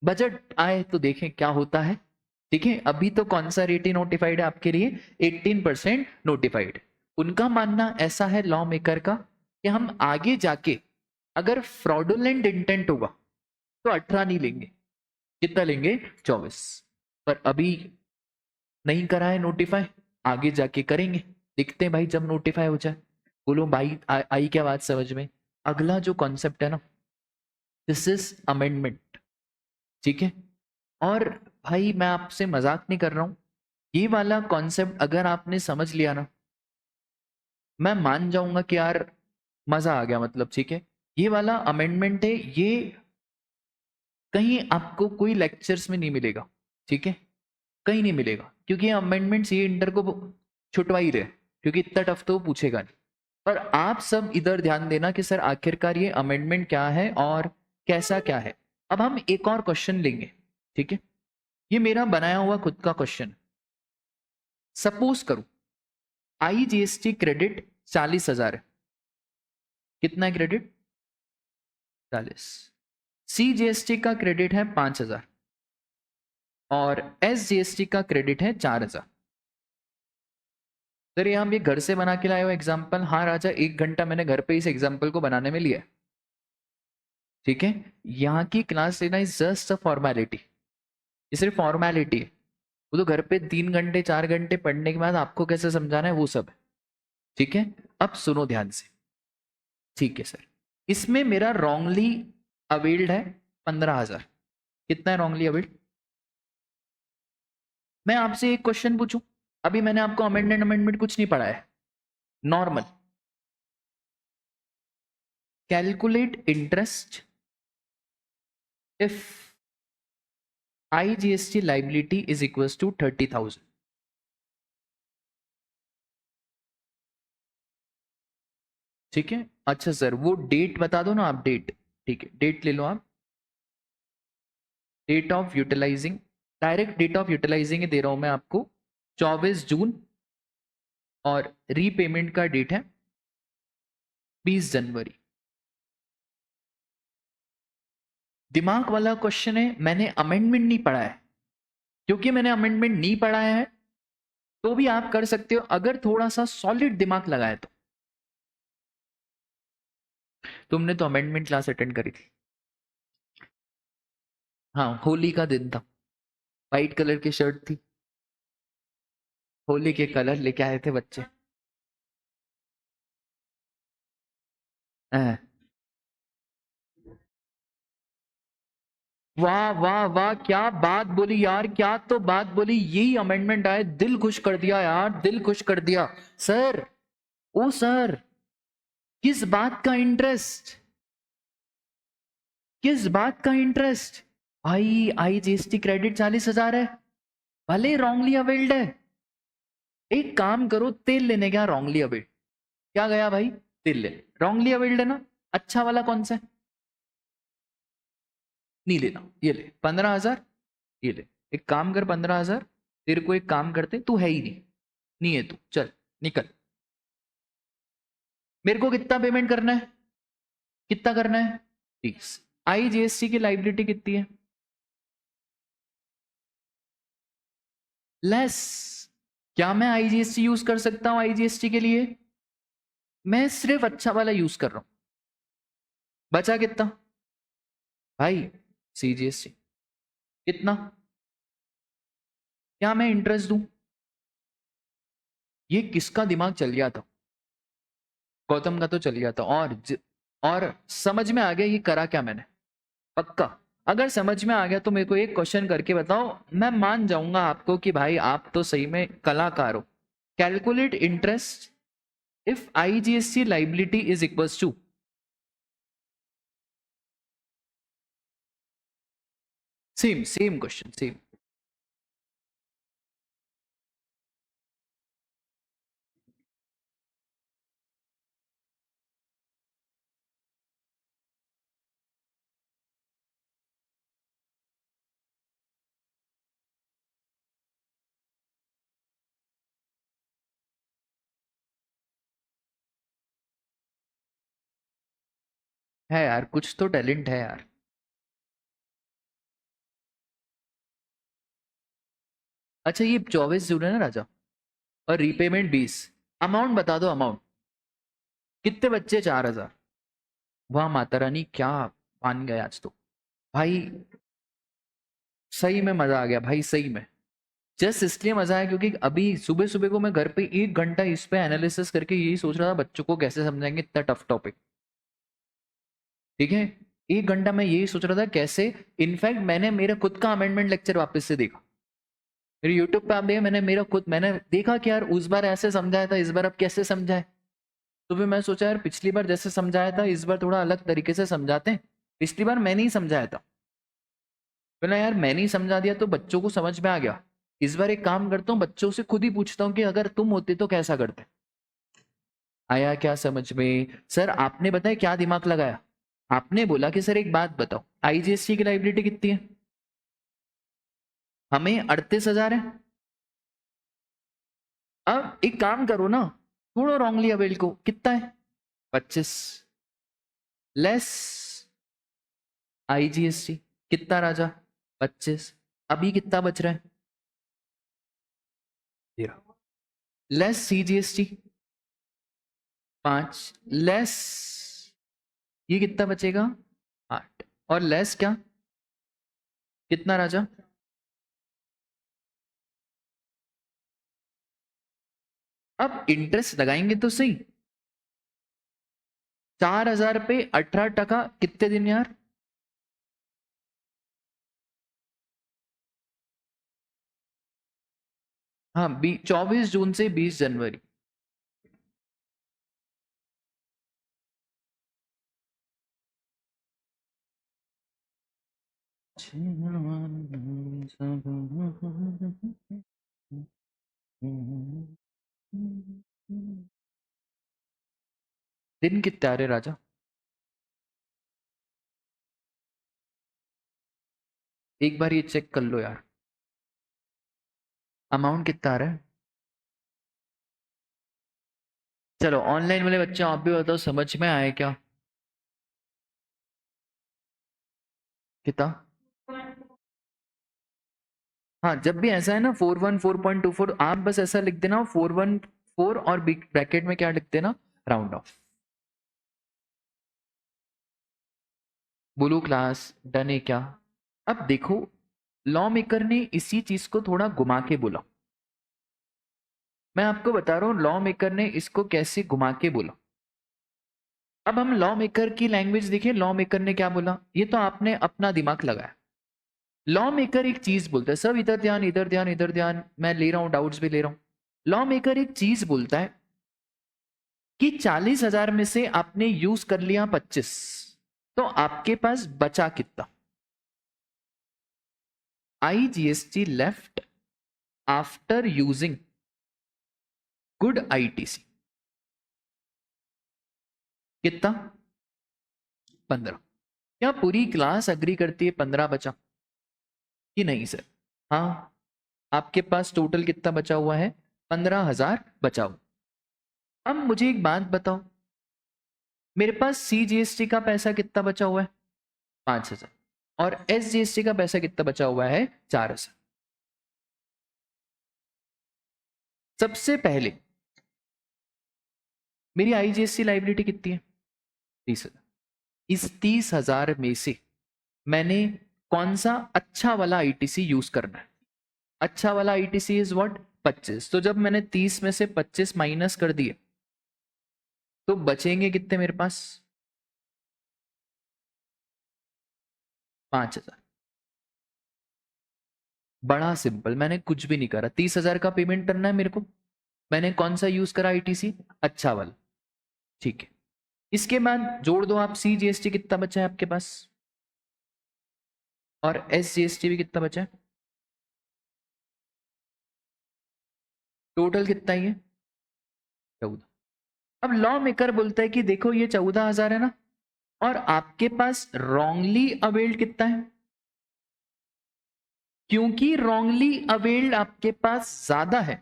बजट आए तो देखें क्या होता है। ठीक है, अभी तो कौन सा रेट ही नोटिफाइड है आपके लिए? 18% नोटिफाइड। उनका मानना ऐसा है लॉ मेकर का कि हम आगे जाके अगर फ्रॉडुलेंट इंटेंट होगा तो 18 नहीं लेंगे, कितना लेंगे? 24। पर अभी नहीं करा है नोटिफाई, आगे जाके करेंगे, देखते हैं भाई जब नोटिफाई हो जाए। बोलो भाई आई क्या बात समझ में? अगला जो कॉन्सेप्ट है ना, दिस इज अमेंडमेंट। ठीक है, और भाई मैं आपसे मजाक नहीं कर रहा हूं, ये वाला कॉन्सेप्ट अगर आपने समझ लिया ना, मैं मान जाऊंगा कि यार मजा आ गया, मतलब ठीक है। ये वाला अमेंडमेंट है, ये कहीं आपको कोई लेक्चर्स में नहीं मिलेगा, ठीक है, कहीं नहीं मिलेगा, क्योंकि अमेंडमेंट्स ये इंटर को छुटवा ही रहे, क्योंकि इतना टफ तो वो पूछेगा नहीं। पर आप सब इधर ध्यान देना कि सर आखिरकार ये अमेंडमेंट क्या है और कैसा क्या है। अब हम एक और क्वेश्चन लेंगे, ठीक है, ये मेरा बनाया हुआ खुद का क्वेश्चन। सपोज करो आईजीएसटी क्रेडिट 40,000 है, कितना है क्रेडिट? 40। सीजीएसटी का क्रेडिट है 5,000 और एसजीएसटी का क्रेडिट है 4,000। सर ये हम ये घर से बना के लाए हो एग्जाम्पल? हाँ राजा, 1 घंटा मैंने घर पे इस एग्जाम्पल को बनाने में लिया। ठीक है, यहाँ की क्लास लेना इज जस्ट अ फॉर्मेलिटी, ये सिर्फ फॉर्मेलिटी है। वो तो घर पे 3 घंटे 4 घंटे पढ़ने के बाद आपको कैसे समझाना है वो सब है। ठीक है, अब सुनो ध्यान से। ठीक है सर, इसमें मेरा रॉन्गली अवेल्ड है 15,000, कितना है रॉन्गली अवेल्ड? मैं आपसे एक क्वेश्चन पूछूं, अभी मैंने आपको अमेंडमेंट अमेंडमेंट कुछ नहीं पढ़ा है, normal. Calculate interest if IGST liability is equals to 30,000। ठीक है, अच्छा सर वो डेट बता दो ना आप, डेट। ठीक है, डेट ले लो आप, date of utilizing, direct date of utilizing दे रहा हूं मैं आपको, 24 जून, और रीपेमेंट का डेट है 20 जनवरी। दिमाग वाला क्वेश्चन है, मैंने अमेंडमेंट नहीं पढ़ा है, क्योंकि मैंने अमेंडमेंट नहीं पढ़ाया है तो भी आप कर सकते हो अगर थोड़ा सा सॉलिड दिमाग लगाए तो। तुमने तो अमेंडमेंट क्लास अटेंड करी थी। हाँ, होली का दिन था, वाइट कलर की शर्ट थी, होली के कलर लेके आए थे बच्चे। हाँ। वाह वाह वाह, क्या बात बोली यार, क्या तो बात बोली। यही अमेंडमेंट आए, दिल खुश कर दिया यार, दिल खुश कर दिया। सर, ओ सर, किस बात का इंटरेस्ट, किस बात का इंटरेस्ट? भाई आईजीएसटी क्रेडिट 40,000 है, भले रॉन्गली अवेल्ड है। एक काम करो, तेल लेने गया रॉन्गली अवेल्ड, क्या गया भाई, तेल ले, रॉन्गली अवेल्ड है ना, अच्छा वाला कौन सा है? नहीं लेना, ये ले 15,000, ये ले। एक काम कर, 15,000, तेरे को एक काम करते, तू है ही नहीं, नहीं है तू, चल निकल। मेरे को कितना पेमेंट करना है, कितना करना है? 30। आईजीएसटी की लाइबिलिटी कितनी है? लेस। क्या मैं आईजीएसटी यूज कर सकता हूं आईजीएसटी के लिए? मैं सिर्फ अच्छा वाला यूज कर रहा हूं। बचा कितना भाई? सीजीएसटी कितना? क्या मैं इंटरेस्ट दूं? ये किसका दिमाग चल गया था? गौतम का तो चल गया था। और समझ में आ गया ये करा क्या मैंने? पक्का? अगर समझ में आ गया तो मेरे को एक क्वेश्चन करके बताओ, मैं मान जाऊंगा आपको कि भाई आप तो सही में कलाकार हो। Calculate interest if IGST liability is equals to. Same same question, same. है यार, कुछ तो टैलेंट है यार। अच्छा, ये 24 जून है ना राजा, और रीपेमेंट 20। अमाउंट बता दो, अमाउंट कितने बच्चे? 4,000। वाह माता रानी, क्या मान गए आज तो भाई। सही में मजा आ गया भाई, सही में। जस्ट इसलिए मजा आया क्योंकि अभी सुबह सुबह को मैं घर पे 1 घंटा इस पे एनालिसिस करके यही सोच रहा था बच्चों को कैसे समझाएंगे इतना टफ टॉपिक। ठीक है, 1 घंटा मैं यही सोच रहा था कैसे। इनफैक्ट मैंने मेरा खुद का अमेंडमेंट लेक्चर वापस से देखा, मेरे यूट्यूब पे आप देखिए, मैंने देखा कि यार उस बार ऐसे समझाया था, इस बार अब कैसे समझाए। तो फिर मैं सोचा यार पिछली बार जैसे समझाया था इस बार थोड़ा अलग तरीके से समझाते हैं। पिछली बार मैंने ही समझाया था, बोला यार मैंने ही समझा दिया तो बच्चों को समझ में आ गया। इस बार एक काम करता हूँ, बच्चों से खुद ही पूछता हूँ कि अगर तुम होते तो कैसा करते। आया क्या समझ में? सर आपने बताया क्या दिमाग लगाया, आपने बोला कि सर एक बात बताओ, आईजीएसटी की लाइबिलिटी कितनी है? हमें 38,000 है। अब एक काम करो ना, छोड़ो रॉन्गली अवेल को, कितना है? 25 लेस आईजीएसटी, कितना राजा? 25। अभी कितना बच रहा है? 13 लेस सीजीएसटी 5 लेस, ये कितना बचेगा? 8। और लेस क्या, कितना राजा? अब इंटरेस्ट लगाएंगे तो सही। 4,000 पे 18% कितने दिन यार? हाँ, 24 जून से 20 जनवरी। दिन कितने आ रहे राजा? एक बार ये चेक कर लो यार, अमाउंट कितना आ रहा है। चलो ऑनलाइन वाले बच्चे आप भी बताओ, समझ में आए क्या? कितना? हाँ, जब भी ऐसा है ना 414.24 आप बस ऐसा लिख देना 414 और ब्रैकेट में क्या लिख देना, round of. Blue class done है क्या? अब देखो, लॉ मेकर ने इसी चीज को थोड़ा घुमा के बोला। मैं आपको बता रहा हूं लॉ मेकर ने इसको कैसे घुमा के बोला। अब हम लॉ मेकर की लैंग्वेज देखिए, लॉ मेकर ने क्या बोला, ये तो आपने अपना दिमाग लगाया। लॉ मेकर एक चीज बोलता है, सब इधर ध्यान इधर ध्यान इधर ध्यान, मैं ले रहा हूं, डाउट्स भी ले रहा हूं। लॉ मेकर एक चीज बोलता है कि 40,000 में से आपने यूज कर लिया 25, तो आपके पास बचा कितना? IGST left after using good ITC कितना? 15। क्या पूरी क्लास अग्री करती है 15 बचा कि नहीं सर? हाँ, आपके पास टोटल कितना बचा हुआ है? 15,000 बचा हुआ। अब मुझे एक बात बताओ, मेरे पास CGST का पैसा कितना बचा हुआ है? 5,000। और SGST का पैसा कितना बचा हुआ है? 4,000। सबसे पहले मेरी IGST लाइबिलिटी कितनी है? 30,000। इस 30,000 में से मैंने कौन सा अच्छा वाला ITC यूज करना है? अच्छा वाला ITC इज व्हाट? 25। तो जब मैंने 30 में से 25 माइनस कर दिए तो बचेंगे कितने मेरे पास? 5,000। बड़ा सिंपल, मैंने कुछ भी नहीं करा। 30,000 का पेमेंट करना है मेरे को, मैंने कौन सा यूज करा ITC? अच्छा वाला। ठीक है, इसके बाद जोड़ दो आप, CGST कितना बचा है आपके पास, और SGST भी कितना बचा है? टोटल कितना ही है? 14। अब लॉ मेकर बोलता है कि देखो ये 14,000 है ना, और आपके पास रॉन्गली अवेल्ड कितना है? क्योंकि रॉन्गली अवेल्ड आपके पास ज्यादा है,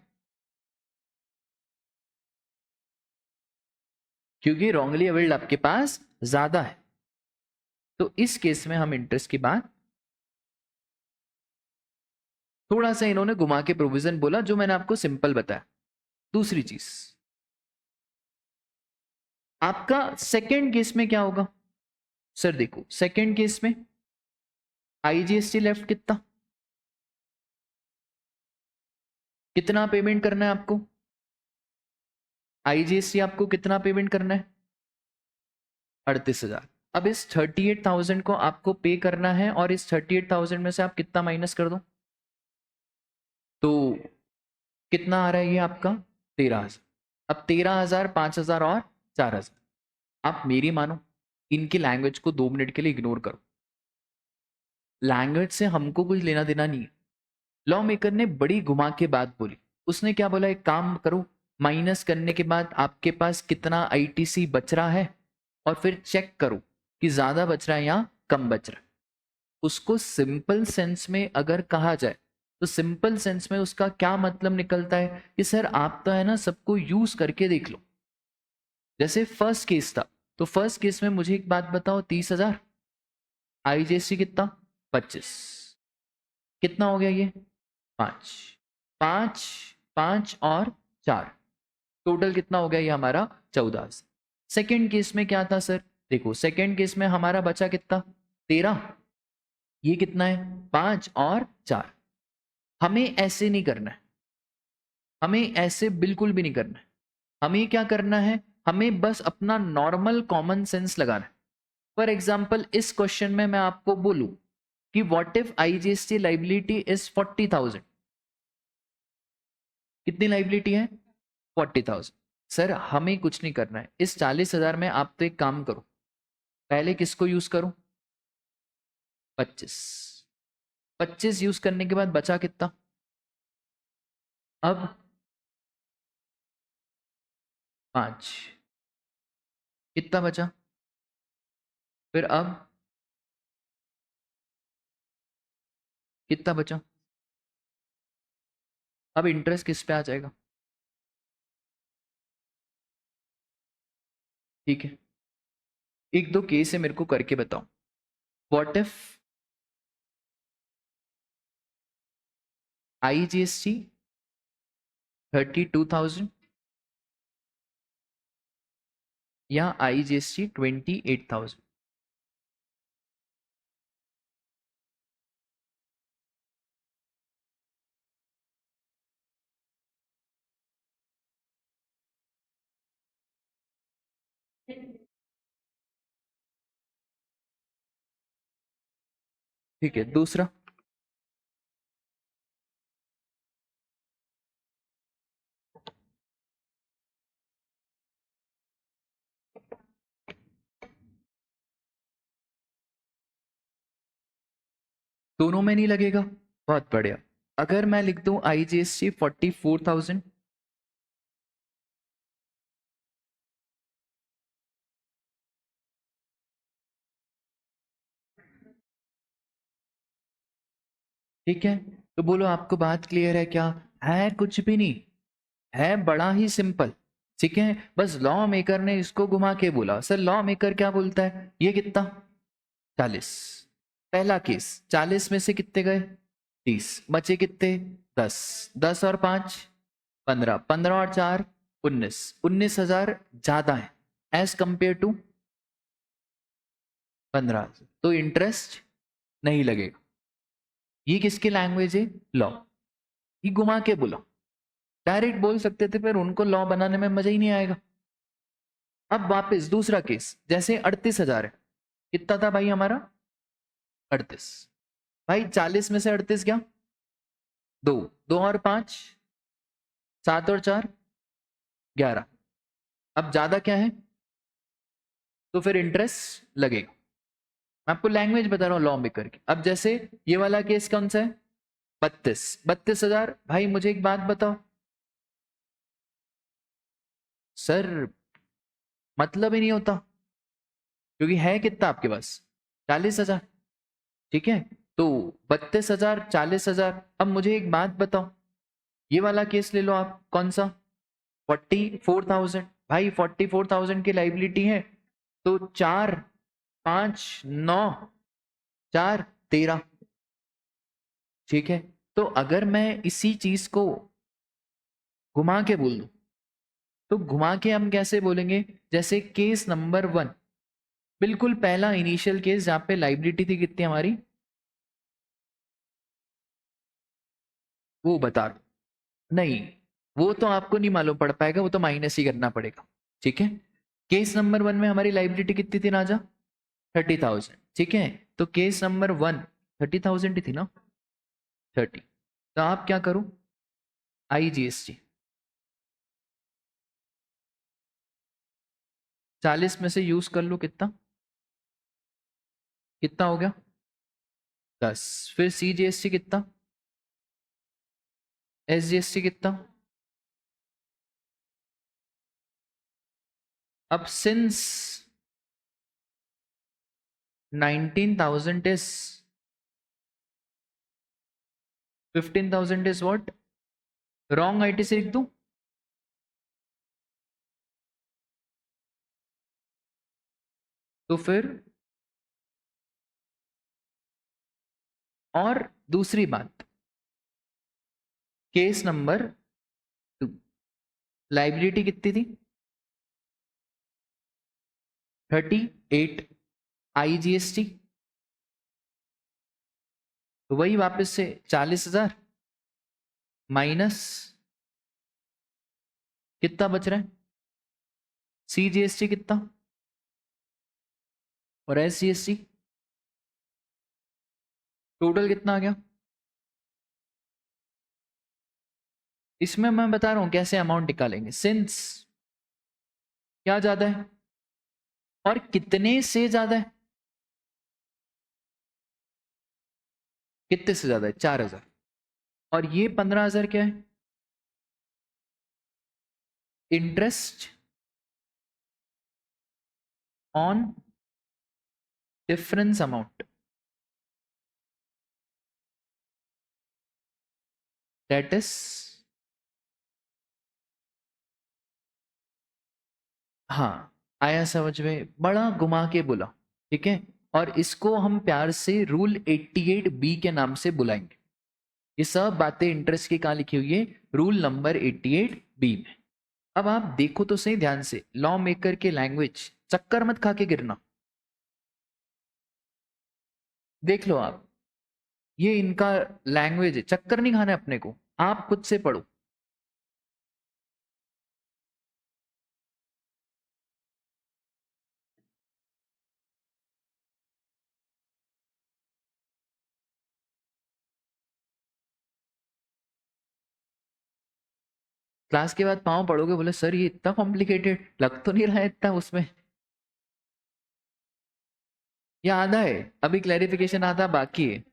क्योंकि रॉन्गली अवेल्ड आपके पास ज्यादा है, तो इस केस में हम इंटरेस्ट की बात, थोड़ा सा इन्होंने घुमा के प्रोविजन बोला जो मैंने आपको सिंपल बताया। दूसरी चीज, आपका सेकेंड केस में क्या होगा? सर देखो, सेकेंड केस में IGST लेफ्ट कितना, कितना पेमेंट करना है आपको? IGST आपको कितना पेमेंट करना है? 38,000। अब इस 38,000 को आपको पे करना है, और इस 38,000 में से आप कितना माइनस कर दो, तो कितना आ रहा है ये आपका? 13,000। अब 13,000, 5,000 और 4,000। आप मेरी मानो, इनकी लैंग्वेज को 2 मिनट के लिए इग्नोर करो, लैंग्वेज से हमको कुछ लेना देना नहीं है। लॉ मेकर ने बड़ी घुमा के बात बोली। उसने क्या बोला, एक काम करो, माइनस करने के बाद आपके पास कितना ITC बच रहा है, और फिर चेक करो कि ज्यादा बच रहा है या कम बच रहा है। उसको सिंपल सेंस में अगर कहा जाए तो सिंपल सेंस में उसका क्या मतलब निकलता है कि सर आप तो है ना सबको यूज करके देख लो। जैसे फर्स्ट केस था, तो फर्स्ट केस में मुझे एक बात बताओ, 30,000, IGST कितना? 25। कितना हो गया ये? 5। 5, 5 और 4, टोटल कितना हो गया ये हमारा? 14। सेकेंड केस में क्या था सर? देखो, सेकेंड केस में हमारा बचा कितना? 13। ये कितना है? 5 और 4। हमें ऐसे नहीं करना है, हमें ऐसे बिल्कुल भी नहीं करना है। हमें क्या करना है, हमें बस अपना नॉर्मल कॉमन सेंस लगाना है। फॉर एग्जाम्पल, इस क्वेश्चन में मैं आपको बोलूं कि what if IGST liability is 40,000, कितनी लाइबिलिटी है? 40,000। सर हमें कुछ नहीं करना है, इस 40,000 में आप तो एक काम करो, पहले किसको यूज करो? 25। 25 यूज करने के बाद बचा कितना? अब 5, कितना बचा? फिर अब कितना बचा? अब इंटरेस्ट किस पे आ जाएगा? ठीक है, एक दो केस है, मेरे को करके बताओ। व्हाट इफ IGST 32,000 या IGST 28,000? ठीक है, दूसरा दोनों में नहीं लगेगा, बहुत बढ़िया। अगर मैं लिख दूं IGST 44,000, ठीक है, तो बोलो आपको बात क्लियर है क्या? है कुछ भी नहीं, है बड़ा ही सिंपल। ठीक है, बस लॉ मेकर ने इसको घुमा के बोला। सर लॉ मेकर क्या बोलता है? ये कितना? 40। पहला केस, 40 में से कितने गए? 30, बचे कितने? 10। 10 और 5 15, 15 और 4 19। 19,000 ज्यादा है एज कंपेयर टू 15। तो इंटरेस्ट नहीं लगेगा। ये किसकी लैंग्वेज है? लॉ। ये घुमा के बोला, डायरेक्ट बोल सकते थे पर उनको लॉ बनाने में मजा ही नहीं आएगा। अब वापस दूसरा केस, जैसे 38,000 है। कितना था भाई हमारा? 38। भाई 40 में से 38 क्या? 2, 2 और 5 7 और 4 11। अब ज्यादा क्या है? तो फिर इंटरेस्ट लगेगा। मैं आपको लैंग्वेज बता रहा हूँ लॉ मेकर की। अब जैसे ये वाला केस कौन सा है? 32,000। भाई मुझे एक बात बताओ सर, मतलब ही नहीं होता, क्योंकि है कितना आपके पास? 40,000। ठीक है, तो 32,000 40,000। अब मुझे एक बात बताओ, ये वाला केस ले लो आप, कौन सा? 44,000। भाई 44,000 की लाइबिलिटी है, तो 4 5 9 4 13। ठीक है, तो अगर मैं इसी चीज को घुमा के बोल दूं, तो घुमा के हम कैसे बोलेंगे? जैसे केस नंबर 1, बिल्कुल पहला इनिशियल केस जहां पे लाइबिलिटी थी कितनी हमारी, वो बता दो। नहीं, वो तो आपको नहीं मालूम पड़ पाएगा, वो तो माइनस ही करना पड़ेगा। ठीक है, केस नंबर 1 में हमारी लाइबिलिटी कितनी थी राजा? 30,000। ठीक है, तो केस नंबर 1 30,000 ही थी ना? 30। तो आप क्या करो? IGST 40 में से यूज कर लो, कितना कितना हो गया? 10। फिर CGST कितना? SGST कितना? अब since 19,000 is 15,000 is what? Wrong ITC लिख दूं? तो फिर, और दूसरी बात, केस नंबर 2 लाइबिलिटी कितनी थी? 38। IGST तो वही वापस से 40,000 माइनस कितना बच रहा है? CGST कितना? और SGST टोटल कितना आ गया? इसमें मैं बता रहा हूं कैसे अमाउंट निकालेंगे। सिंस क्या ज्यादा है और कितने से ज्यादा है? कितने से ज्यादा है? 4,000। और ये 15,000 क्या है? Interest on difference amount, that is, हाँ आया समझ में? बड़ा घुमा के बोला। ठीक है, और इसको हम प्यार से रूल 88B के नाम से बुलाएंगे। ये सब बातें इंटरेस्ट की कहाँ लिखी हुई है? रूल नंबर 88B में। अब आप देखो तो सही ध्यान से, लॉ मेकर के लैंग्वेज, चक्कर मत खा के गिरना। देख लो आप, ये इनका लैंग्वेज है, चक्कर नहीं खाना है अपने को, आप खुद से पढ़ो। क्लास के बाद पाँव पढ़ोगे, बोले सर ये इतना कॉम्प्लिकेटेड लग तो नहीं रहा है इतना उसमें। ये आधा है, अभी क्लैरिफिकेशन आधा बाकी है।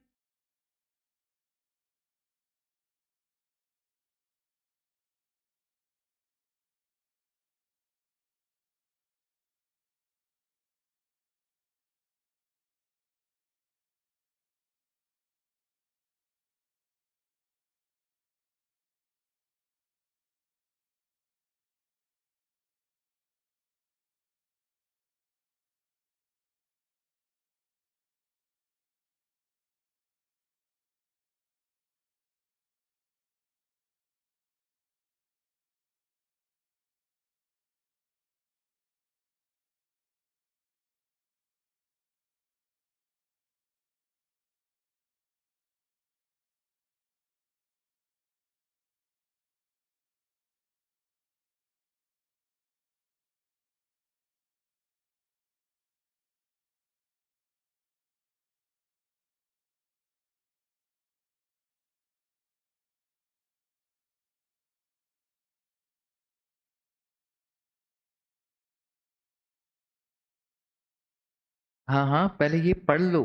हाँ हाँ, पहले ये पढ़ लो।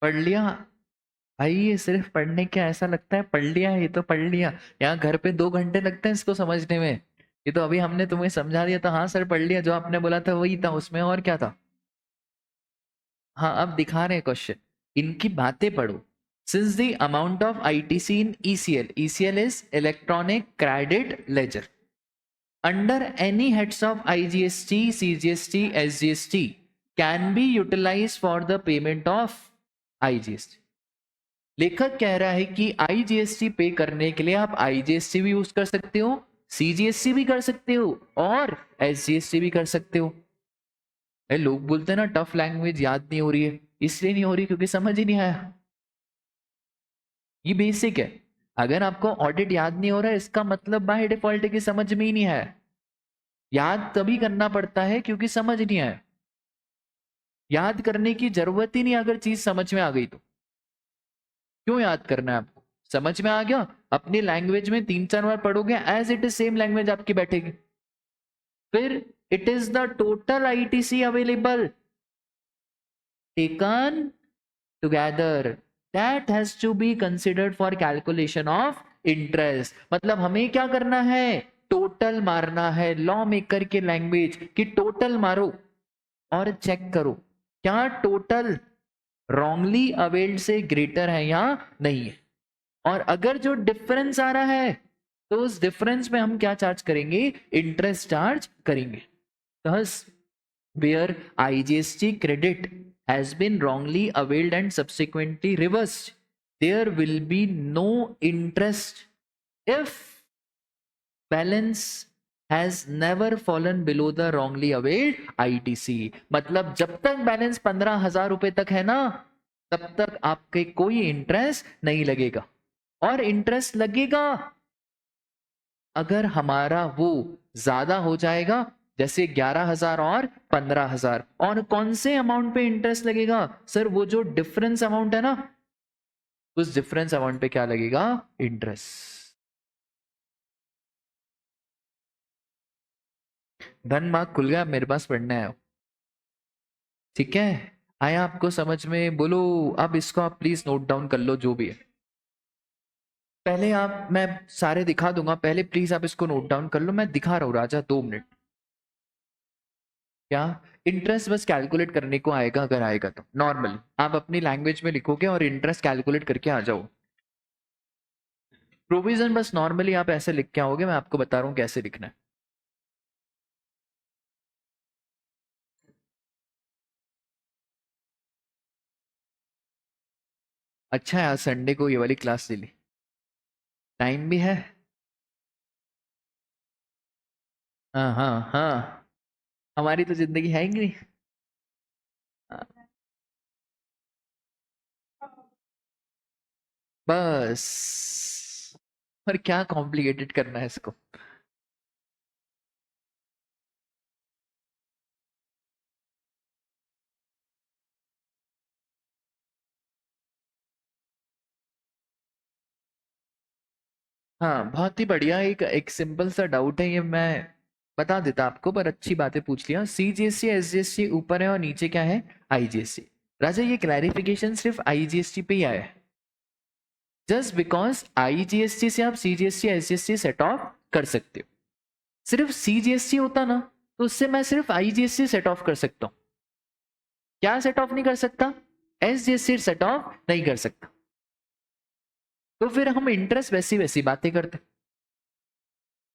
पढ़ लिया भाई, ये सिर्फ पढ़ने क्या ऐसा लगता है, पढ़ लिया ये तो पढ़ लिया। यहाँ घर पे 2 घंटे लगते हैं इसको समझने में, ये तो अभी हमने तुम्हें समझा दिया था, हाँ सर पढ़ लिया, जो आपने बोला था वही था उसमें, और क्या था। हाँ अब दिखा रहे हैं क्वेश्चन, इनकी बातें पढ़ो। Since the amount of ITC in ECL, ECL is electronic credit ledger, under any heads of IGST, CGST, SGST can be utilized for the payment of IGST। लेखक कह रहा है कि IGST पे करने के लिए आप IGST भी यूज कर सकते हो, CGST भी कर सकते हो, और SGST भी कर सकते हो। लोग बोलते हैं ना टफ लैंग्वेज याद नहीं हो रही है, इसलिए नहीं हो रही क्योंकि समझ ही नहीं आया। ये बेसिक है, अगर आपको ऑडिट याद नहीं हो रहा है इसका मतलब बाय डिफॉल्ट की समझ में ही नहीं है। याद तभी करना पड़ता है क्योंकि समझ नहीं आया। याद करने की जरूरत ही नहीं अगर चीज समझ में आ गई तो। क्यों याद करना है आपको? समझ में आ गया, अपनी लैंग्वेज में 3-4 बार पढ़ोगे, as it is same language आपकी बैठेगी। फिर it is the total ITC available taken together that has to be considered for calculation of interest. मतलब हमें क्या करना है, टोटल मारना है, लॉ मेकर के लैंग्वेज की टोटल मारो और चेक करो क्या टोटल रॉन्गली अवेल्ड से ग्रेटर है या नहीं है। और अगर जो डिफरेंस आ रहा है तो उस डिफरेंस में हम क्या चार्ज करेंगे, इंटरेस्ट चार्ज करेंगे। thus where IGST credit has been wrongly availed and subsequently reversed, there will be no interest if balance has never fallen below the wrongly availed ITC। मतलब जब तक बैलेंस 15,000 रुपए तक है ना, तब तक आपके कोई इंटरेस्ट नहीं लगेगा। और इंटरेस्ट लगेगा अगर हमारा वो ज्यादा हो जाएगा, जैसे 11,000 और 15,000। और कौन से अमाउंट पे इंटरेस्ट लगेगा सर, वो जो डिफरेंस अमाउंट है ना, उस डिफरेंस अमाउंट पे क्या लगेगा, इंटरेस्ट। धन मार्क खुल गया, मेरे पास पढ़ना है। ठीक है, आया आपको समझ में? बोलो। अब इसको आप प्लीज नोट डाउन कर लो जो भी है। पहले आप, मैं सारे दिखा दूंगा, पहले प्लीज आप इसको नोट डाउन कर लो, मैं दिखा रहा हूँ राजा, 2 मिनट। क्या इंटरेस्ट बस कैलकुलेट करने को आएगा, अगर आएगा तो नॉर्मल आप अपनी लैंग्वेज में लिखोगे और इंटरेस्ट कैलकुलेट करके आ जाओ। प्रोविजन बस नॉर्मली आप ऐसे लिख के आओगे, मैं आपको बता रहा हूँ कैसे लिखना है। अच्छा है, आज संडे को ये वाली क्लास ले ली, टाइम भी है। हाँ हाँ हाँ, हमारी तो जिंदगी है ही नहीं। हाँ, बस, और क्या कॉम्प्लिकेटेड करना है इसको। हाँ बहुत ही बढ़िया, एक एक सिंपल सा डाउट है, ये मैं बता देता आपको, पर अच्छी बातें पूछ लिया। सीजीएसटी एसजीएसटी ऊपर है और नीचे क्या है, आईजीएसटी। राजा ये क्लैरिफिकेशन सिर्फ आईजीएसटी पे ही आया है, जस्ट बिकॉज आईजीएसटी से आप सीजीएसटी एसजीएसटी सेट ऑफ कर सकते हो। सिर्फ सीजीएसटी होता ना, तो उससे मैं सिर्फ आईजीएसटी सेट ऑफ कर सकता हूँ। क्या सेट ऑफ नहीं कर सकता, एसजीएसटी सेट ऑफ नहीं कर सकता। तो फिर हम इंटरेस्ट वैसी वैसी बातें करते।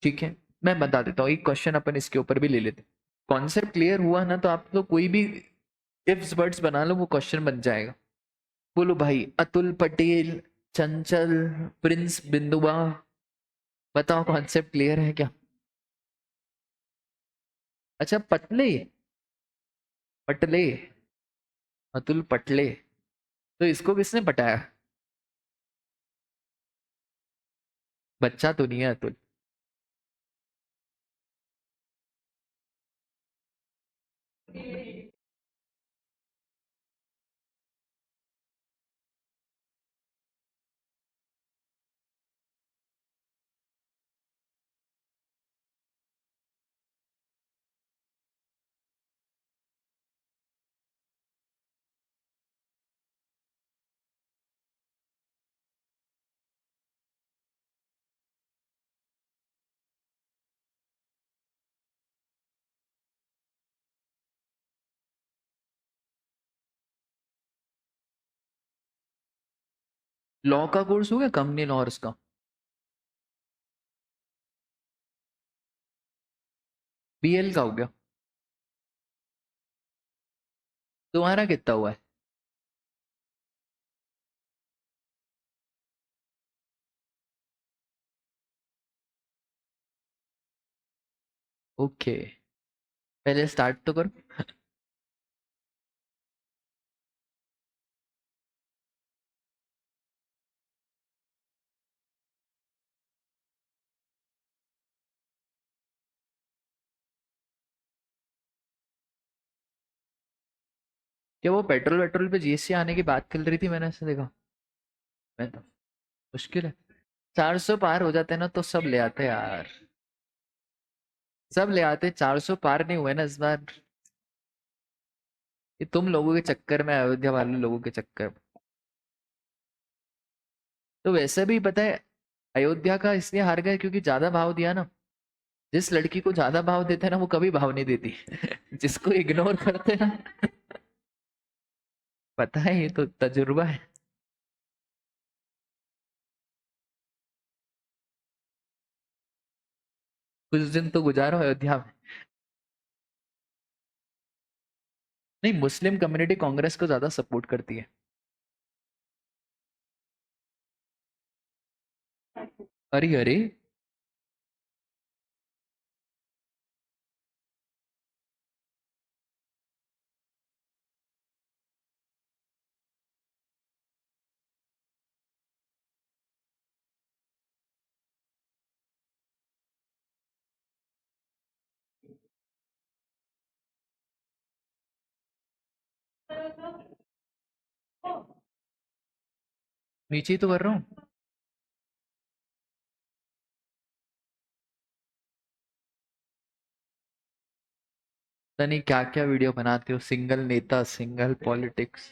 ठीक है, मैं बता देता हूँ, एक क्वेश्चन अपन इसके ऊपर भी ले लेते। कॉन्सेप्ट क्लियर हुआ ना, तो आप तो कोई भी इफ्स वर्ड्स बना लो, वो क्वेश्चन बन जाएगा। बोलो भाई, अतुल पटेल, चंचल, प्रिंस बिंदुआ, बताओ कॉन्सेप्ट क्लियर है क्या? अच्छा पटले, पटले, अतुल पटले, तो इसको किसने पटाया? बच्चा तो नहीं है अतुल। लॉ का कोर्स हो गया, कंपनी लॉर्स का? बीएल का हो गया? तुम्हारा कितना हुआ है? ओके, पहले स्टार्ट तो करो। क्या वो पेट्रोल वेट्रोल पे जीएसटी आने की बात चल रही थी, मैंने ऐसा देखा। मैं तो, मुश्किल है। 400 पार हो जाते ना तो सब ले आते यार, सब ले आते। 400 पार नहीं हुए ना इस बार, ये तुम लोगों के चक्कर में, अयोध्या वाले लोगों के चक्कर में। तो वैसे भी पता है, अयोध्या का इसलिए हार गए क्योंकि ज्यादा भाव दिया ना। जिस लड़की को ज्यादा भाव देते हैं ना, वो कभी भाव नहीं देती। जिसको इग्नोर करते हैं ना, पता है, ये तो तजुर्बा है। कुछ दिन तो गुजारो अयोध्या में। नहीं, मुस्लिम कम्युनिटी कांग्रेस को ज्यादा सपोर्ट करती है। अरे अरे, नीचे ही तो कर रहा हूँ। पता नहीं क्या क्या वीडियो बनाते हो, सिंगल नेता, सिंगल पॉलिटिक्स।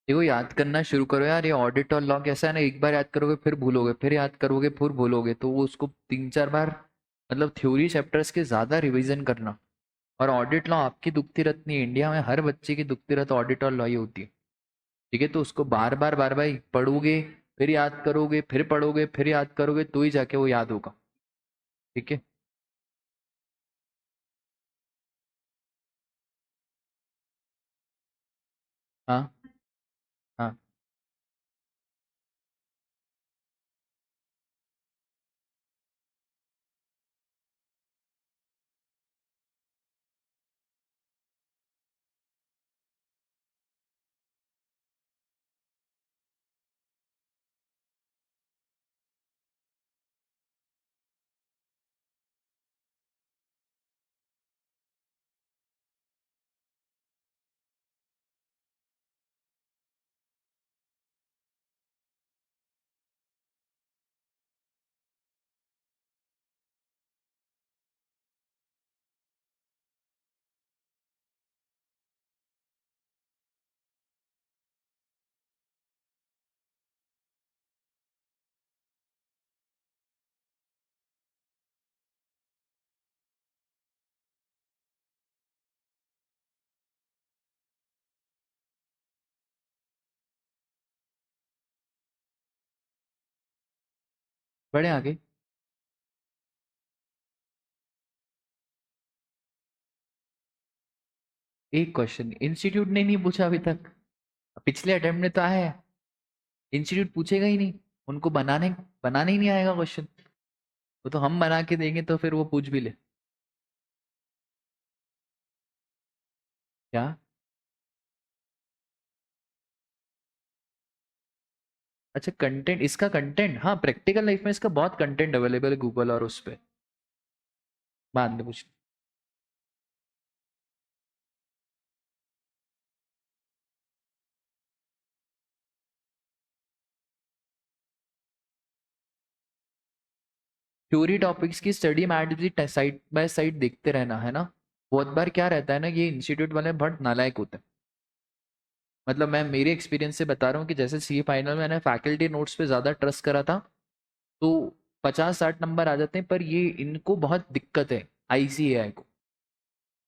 देखो याद करना शुरू करो यार, ये ऑडिट और लॉ कैसा है ना, एक बार याद करोगे फिर भूलोगे, फिर याद करोगे फिर भूलोगे, तो वो उसको 3-4 बार मतलब थ्योरी चैप्टर्स के ज़्यादा रिवीजन करना। और ऑडिट लॉ आपकी दुखती रत नहीं है, इंडिया में हर बच्चे की दुखती रत ऑडिट और लॉ ही होती है। ठीक है, तो उसको बार बार पढ़ोगे, फिर याद करोगे, फिर पढ़ोगे, फिर याद करोगे, तो ही जाके वो याद होगा। ठीक है। हाँ हाँ। बढ़े आगे। एक क्वेश्चन इंस्टीट्यूट ने नहीं पूछा अभी तक, पिछले अटेम्प्ट में तो आया है। इंस्टीट्यूट पूछेगा ही नहीं, उनको बनाने बनाने ही नहीं आएगा क्वेश्चन। वो तो हम बना के देंगे तो फिर वो पूछ भी ले। क्या? अच्छा कंटेंट, इसका कंटेंट, हाँ प्रैक्टिकल लाइफ में इसका बहुत कंटेंट अवेलेबल है गूगल और उस पे, बाद में पूछ। थ्योरी टॉपिक्स की स्टडी मैट भी साइड बाय साइड देखते रहना है ना। बहुत बार क्या रहता है ना, ये इंस्टीट्यूट वाले बहुत नालायक होते हैं। मतलब मैं मेरे एक्सपीरियंस से बता रहा हूँ कि जैसे सी फाइनल में मैंने फैकल्टी नोट्स पे ज़्यादा ट्रस्ट करा था, तो 50-60 नंबर आ जाते हैं, पर ये इनको बहुत दिक्कत है आईसीएआई को।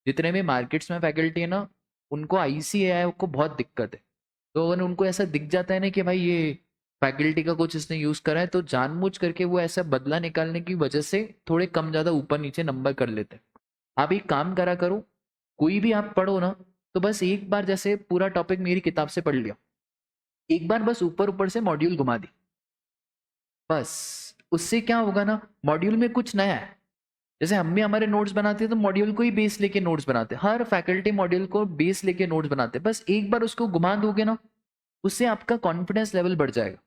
जितने भी मार्केट्स में फैकल्टी है ना, उनको आईसीएआई को बहुत दिक्कत है। तो अगर उनको ऐसा दिख जाता है ना कि भाई ये फैकल्टी का कुछ इसने यूज करा है, तो जानबूझ करके वो ऐसा बदला निकालने की वजह से थोड़े कम ज्यादा ऊपर नीचे नंबर कर लेते हैं। आप एक काम करा करो, कोई भी आप पढ़ो ना, तो बस एक बार जैसे पूरा टॉपिक मेरी किताब से पढ़ लिया, एक बार बस ऊपर ऊपर से मॉड्यूल घुमा दी, बस। उससे क्या होगा ना, मॉड्यूल में कुछ नया है। जैसे हम भी हमारे नोट्स बनाते हैं तो मॉड्यूल को ही बेस लेके नोट्स बनाते हैं, हर फैकल्टी मॉड्यूल को बेस लेके नोट्स बनाते हैं, बस एक बार उसको घुमा दोगे ना, उससे आपका कॉन्फिडेंस लेवल बढ़ जाएगा।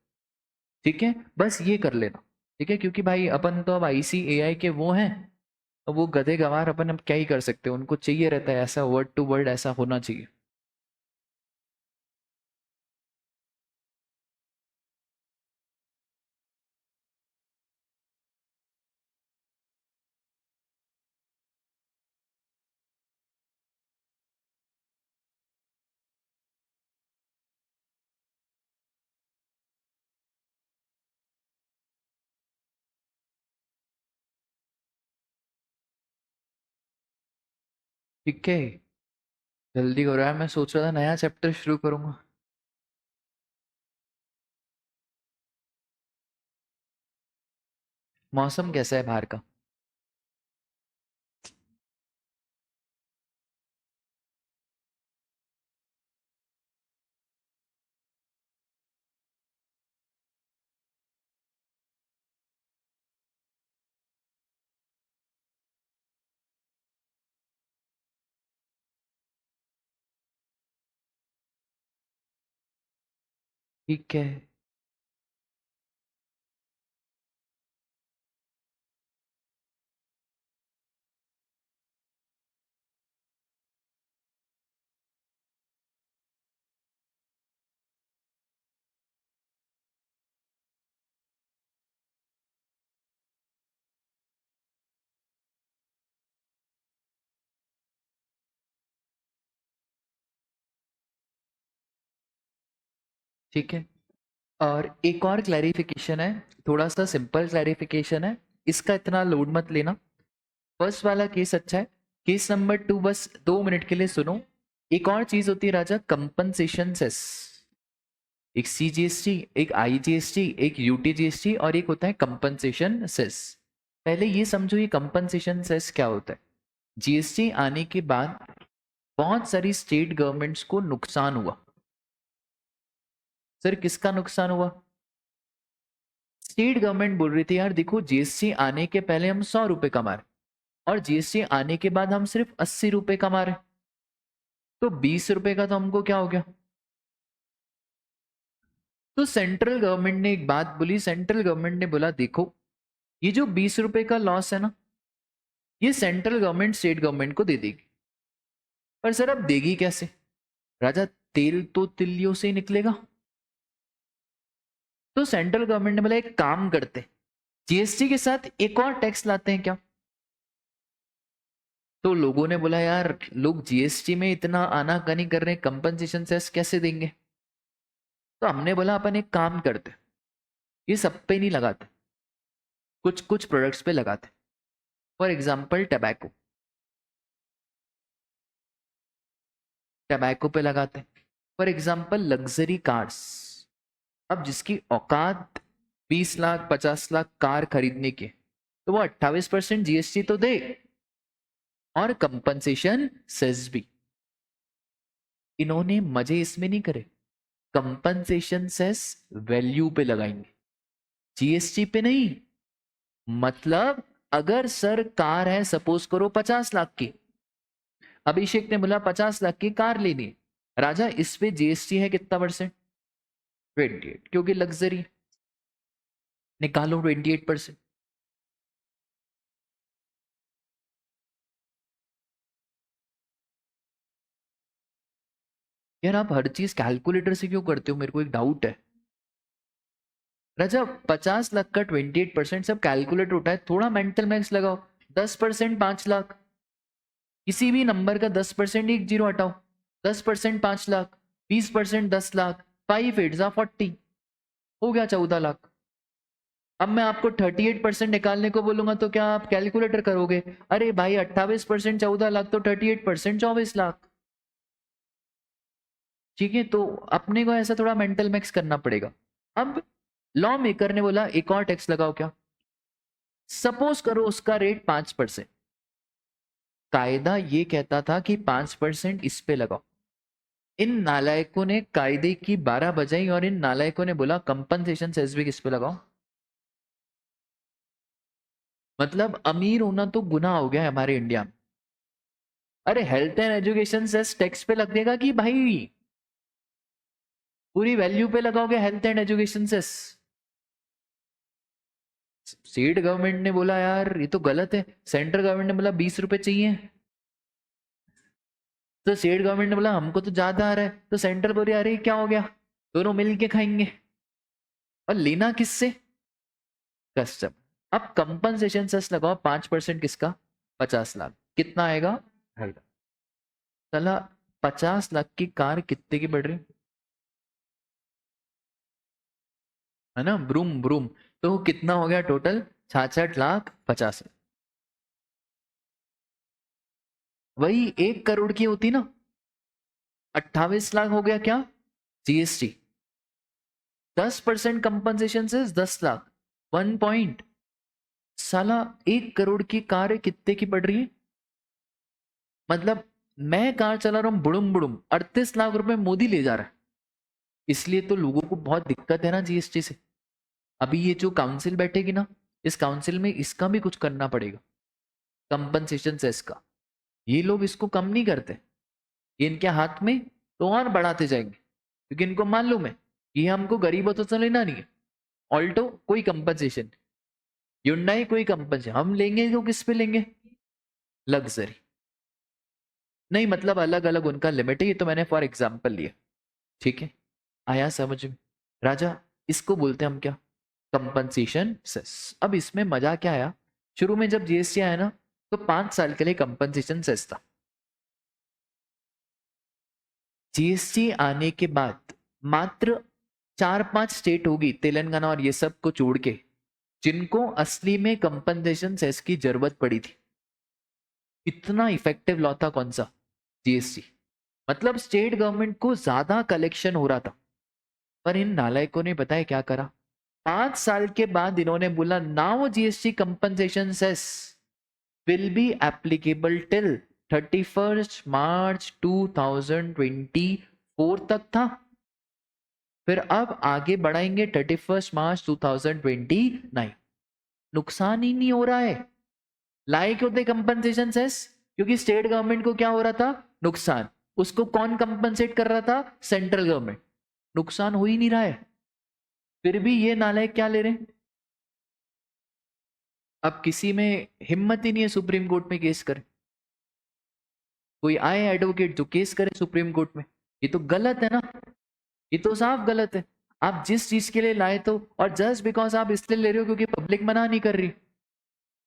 ठीक है, बस ये कर लेना। ठीक है, क्योंकि भाई अपन तो अब आईसीएआई के वो हैं, अब वो गधे गवार, अपन अब क्या ही कर सकते हैं, उनको चाहिए रहता है ऐसा वर्ड टू वर्ड ऐसा होना चाहिए। ठीक है, जल्दी हो रहा है, मैं सोच रहा था नया चैप्टर शुरू करूंगा। मौसम कैसा है बाहर का? ठीक है। ठीक है। और एक और क्लैरिफिकेशन है, थोड़ा सा सिंपल क्लैरिफिकेशन है, इसका इतना लोड मत लेना। फर्स्ट वाला केस अच्छा है, केस नंबर 2 बस 2 मिनट के लिए सुनो। एक और चीज होती है राजा, कंपनसेशन सेस। एक सीजीएसटी, एक आईजीएसटी, एक यूटीजीएसटी और एक होता है कंपनसेशन सेस। पहले ये समझो ये कंपनसेशन सेस क्या होता है। जीएसटी आने के बाद बहुत सारी स्टेट गवर्नमेंट्स को नुकसान हुआ। सर किसका नुकसान हुआ? स्टेट गवर्नमेंट बोल रही थी यार देखो जीएसटी आने के पहले हम 100 रुपए कमा रहे और जीएसटी आने के बाद हम सिर्फ 80 रुपए कमा रहे, तो 20 रुपए का तो हमको क्या हो गया। तो सेंट्रल गवर्नमेंट ने एक बात बोली, सेंट्रल गवर्नमेंट ने बोला देखो ये जो 20 रुपए का लॉस है ना, ये सेंट्रल गवर्नमेंट स्टेट गवर्नमेंट को दे देगी। पर सर अब देगी कैसे? राजा तेल तो तिल्लियों से ही निकलेगा। तो सेंट्रल गवर्नमेंट ने बोला एक काम करते, जीएसटी के साथ एक और टैक्स लाते हैं क्या। तो लोगों ने बोला यार लोग जीएसटी में इतना आनाकानी कर रहे हैं, कंपनसेशन सेस कैसे देंगे। तो हमने बोला अपन एक काम करते, ये सब पे नहीं लगाते, कुछ कुछ प्रोडक्ट्स पे लगाते। फॉर एग्जाम्पल टबैको, टबैको पे लगाते। फॉर एग्जाम्पल लग्जरी कार्स, अब जिसकी औकात 20 लाख 50 लाख कार खरीदने की, तो वो 28% जीएसटी तो दे और कंपनसेशन सेस भी। इन्होंने मजे इसमें नहीं करे, कंपनसेशन सेस वैल्यू पे लगाएंगे, जीएसटी पे नहीं। मतलब अगर सर कार है सपोज करो 50 लाख की, अभिषेक ने बोला 50 लाख की कार लेनी है, राजा इस पे जीएसटी है कितना परसेंट? 28, क्योंकि लग्जरी, निकालो 28%। यार आप हर चीज कैलकुलेटर से क्यों करते हो, मेरे को एक डाउट है। राजा 50 लाख का 28% सब कैलकुलेटर उठाए, थोड़ा मेंटल मैथ्स लगाओ। 10% 5 लाख, किसी भी नंबर का 10% एक जीरो हटाओ, 10% 5 लाख, 20% 10 लाख, 5 8 40, हो गया 14 लाख। अब मैं आपको 38% निकालने को बोलूंगा तो क्या आप कैलकुलेटर करोगे? अरे भाई 28% 14 लाख, तो 38% 24 लाख। ठीक है, तो अपने को ऐसा थोड़ा मेंटल मैक्स करना पड़ेगा। अब लॉ मेकर ने बोला एक और टैक्स लगाओ क्या। सपोज करो उसका रेट 5%, कायदा ये कहता था कि 5% इस पे लगाओ। इन नालायकों ने कायदे की 12 बजाई और इन नालायकों ने बोला कंपनसेशन सेस भी किस पे लगाओ। मतलब अमीर होना तो गुनाह हो गया है हमारे इंडिया में। अरे health and education cess tax पे लगेगा कि भाई पूरी वैल्यू पे लगाओगे health and education cess? State government ने बोला यार ये तो गलत है, सेंट्रल गवर्नमेंट ने बोला 20 रुपए चाहिए, तो स्टेट गवर्नमेंट ने बोला हमको तो ज्यादा आ रहा है, तो सेंट्रल बोले अरे क्या हो गया, दोनों मिल के खाएंगे। और लेना किससे? कस्टम। अब कंपनसेशन सेस लगाओ 5% किसका? 50 लाख, कितना आएगा? 2.5 लाख। चला 50 लाख की कार कितने की पड़ रही है ना, ब्रूम ब्रूम। तो कितना हो गया टोटल? 66 लाख 50। वही 1 करोड़ की होती ना, 28 लाख हो गया क्या? जीएसटी, 10% कंपनसेशन से 10 लाख, 1 पॉइंट। साला 1 करोड़ की कार है कितने की पड़ रही है? मतलब मैं कार चला रहा हूं बुड़ुम बुड़ुम, 38 लाख रुपए मोदी ले जा रहा है। इसलिए तो लोगों को बहुत दिक्कत है ना जीएसटी से। अभी ये जो काउंसिल बैठेगी ना, इस काउंसिल में इसका भी कुछ करना पड़ेगा, कंपनसेशन सेस का। ये लोग इसको कम नहीं करते, ये इनके हाथ में तो और बढ़ाते जाएंगे, क्योंकि इनको मालूम है कि हमको गरीबों तो लेना नहीं है। ऑल्टो कोई कंपनसेशन, ह्युंडई कोई कंपनसेशन, हम लेंगे तो किस पे लेंगे? लग्जरी। नहीं मतलब अलग अलग उनका लिमिट है, ये तो मैंने फॉर एग्जाम्पल लिया। ठीक है, आया समझ में? राजा इसको बोलते हैं हम क्या? Compensation cess. अब इसमें मजा क्या आया, शुरू में जब जीएसटी आया ना, तो 5 साल के लिए कंपनसेशन सेस था। जीएसटी आने के बाद मात्र 4-5 स्टेट होगी, तेलंगाना और ये सब को छोड़ के, जिनको असली में कंपनसेशन सेस की जरूरत पड़ी थी। इतना इफेक्टिव लॉ था कौन सा? जीएसटी। मतलब स्टेट गवर्नमेंट को ज्यादा कलेक्शन हो रहा था, पर इन नालायकों ने बताया क्या करा, 5 साल के बाद इन्होंने बोला now GST compensation cess will be applicable till 31 March 2024 तक था, फिर अब आगे बढ़ाएंगे 31 मार्च 2029। नुकसान ही नहीं हो रहा है। लाए क्यों थे कंपनसेशन सेस? क्योंकि स्टेट गवर्नमेंट को क्या हो रहा था? नुकसान। उसको कौन कंपनसेट कर रहा था? Central government. नुकसान हो ही नहीं रहा है, फिर भी ये नालायक क्या ले रहे हैं? अब किसी में हिम्मत ही नहीं है सुप्रीम कोर्ट में केस करे, कोई आए एडवोकेट जो केस करे सुप्रीम कोर्ट में। ये तो गलत है ना, ये तो साफ गलत है। आप जिस चीज के लिए लाए तो, और जस्ट बिकॉज आप इसलिए ले रहे हो क्योंकि पब्लिक मना नहीं कर रही।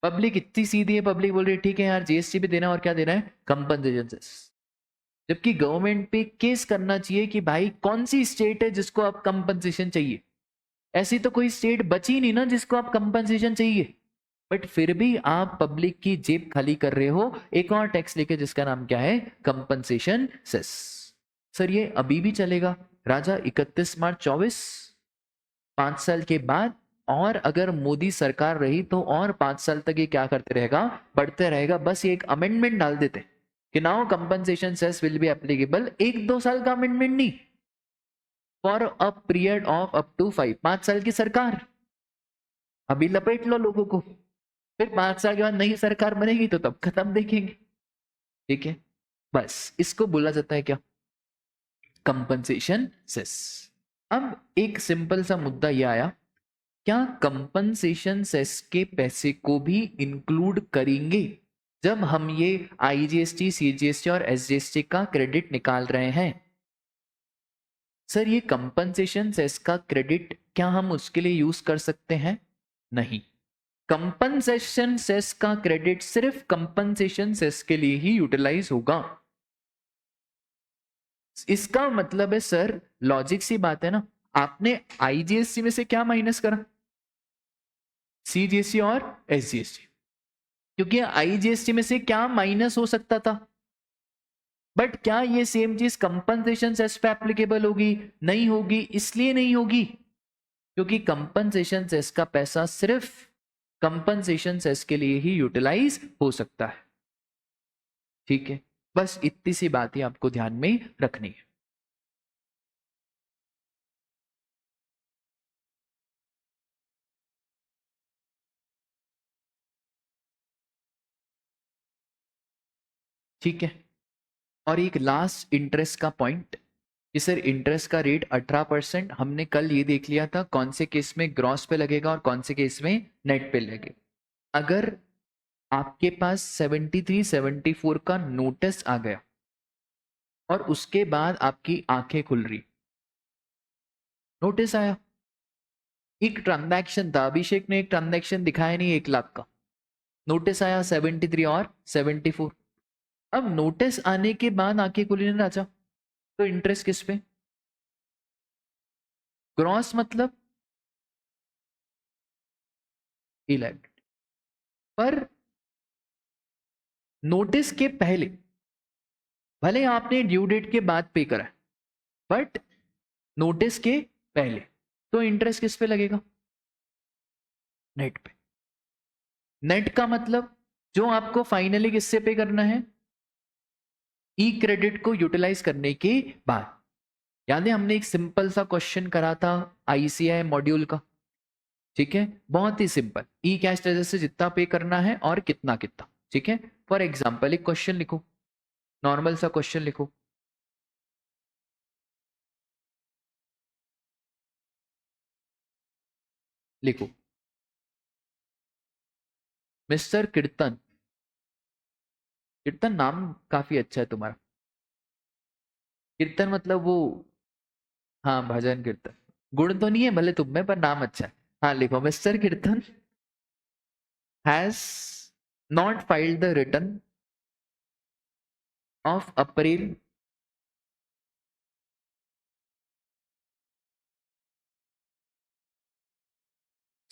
पब्लिक इतनी सीधी है, पब्लिक बोल रही है ठीक है यार जीएसटी भी देना, और क्या देना है? Compensation cess. जबकि गवर्नमेंट पे केस करना चाहिए कि भाई कौन सी स्टेट है जिसको आप कंपनसेशन चाहिए। ऐसी तो कोई स्टेट बची नहीं ना जिसको आप कंपनसेशन चाहिए, बट फिर भी आप पब्लिक की जेब खाली कर रहे हो एक और टैक्स लेके जिसका नाम क्या है? Compensation cess. सर ये अभी भी चलेगा राजा, 31 मार्च 24, 5 साल के बाद, और अगर मोदी सरकार रही तो और 5 साल तक ये क्या करते रहेगा? बढ़ते रहेगा। बस ये एक अमेंडमेंट डाल देते कि now compensation cess will be applicable, 1-2 साल का अमेंडमेंट नहीं, for a period of up to 5 साल की सरकार। अभी लपेट लो लोगों को, फिर 5 साल के बाद नई सरकार बनेगी तो तब खत्म देखेंगे। ठीक है, बस इसको बोला जाता है क्या? Compensation cess. अब एक सिंपल सा मुद्दा यह आया, क्या कंपनसेशन सेस के पैसे को भी इंक्लूड करेंगे जब हम ये आईजीएसटी, सीजीएसटी और एसजीएसटी का क्रेडिट निकाल रहे हैं? सर ये कंपनसेशन सेस का क्रेडिट क्या हम उसके लिए यूज कर सकते हैं? नहीं, कंपनसेशन सेस का क्रेडिट सिर्फ कंपनसेशन सेस के लिए ही यूटिलाइज होगा। इसका मतलब है सर, लॉजिक सी बात है ना, आपने आईजीएसटी में से क्या माइनस करा? सीजीएसटी और एसजीएसटी। क्योंकि आईजीएसटी में से क्या माइनस हो सकता था? बट क्या ये सेम चीज कंपनसेशन सेस पे एप्लीकेबल होगी? नहीं होगी। इसलिए नहीं होगी क्योंकि कंपनसेशन सेस का पैसा सिर्फ कंपनसेशन सेस के लिए ही यूटिलाइज हो सकता है। ठीक है, बस इतनी सी बात ही आपको ध्यान में रखनी है। ठीक है, और एक लास्ट इंटरेस्ट का पॉइंट कि सर इंटरेस्ट का रेट 18%, हमने कल ये देख लिया था कौन से केस में ग्रॉस पे लगेगा और कौन से केस में नेट पे लगेगा। अगर आपके पास 73-74 का नोटिस आ गया और उसके बाद आपकी आंखें खुल रही, नोटिस आया, एक ट्रांजैक्शन था, अभिषेक ने एक ट्रांजैक्शन दिखाया नहीं 1 लाख का, नोटिस आया 73 और 74। अब नोटिस आने के बाद आंखें खुली नहीं राजा, तो इंटरेस्ट किस पे? ग्रॉस मतलब 11, पर नोटिस के पहले भले आपने ड्यू डेट के बाद पे करा, बट नोटिस के पहले, तो इंटरेस्ट किस पे लगेगा? नेट पे। नेट का मतलब जो आपको फाइनली किससे पे करना है? ई क्रेडिट को यूटिलाइज करने के बाद। याद है हमने एक सिंपल सा क्वेश्चन करा था आईसीआई मॉड्यूल का? ठीक है, बहुत ही सिंपल, ई कैश ट्रेजर से जितना पे करना है और कितना कितना। ठीक है, फॉर एग्जाम्पल एक क्वेश्चन लिखो, नॉर्मल सा क्वेश्चन लिखो, लिखो मिस्टर कीर्तन, कीर्तन नाम काफी अच्छा है तुम्हारा, कीर्तन मतलब वो, हाँ भजन कीर्तन, गुण तो नहीं है भले तुम में पर नाम अच्छा है। हाँ लिखो, mister Kirtan has not filed the return of April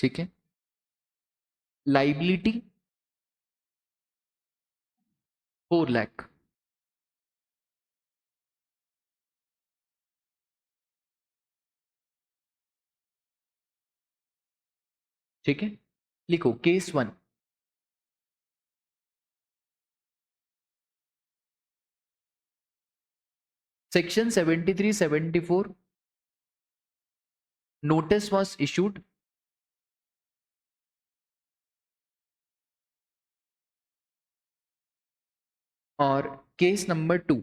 ठीक है। लाइबिलिटी 4 लाख। ठीक है, लिखो case 1। Section 73-74 notice was issued और case number 2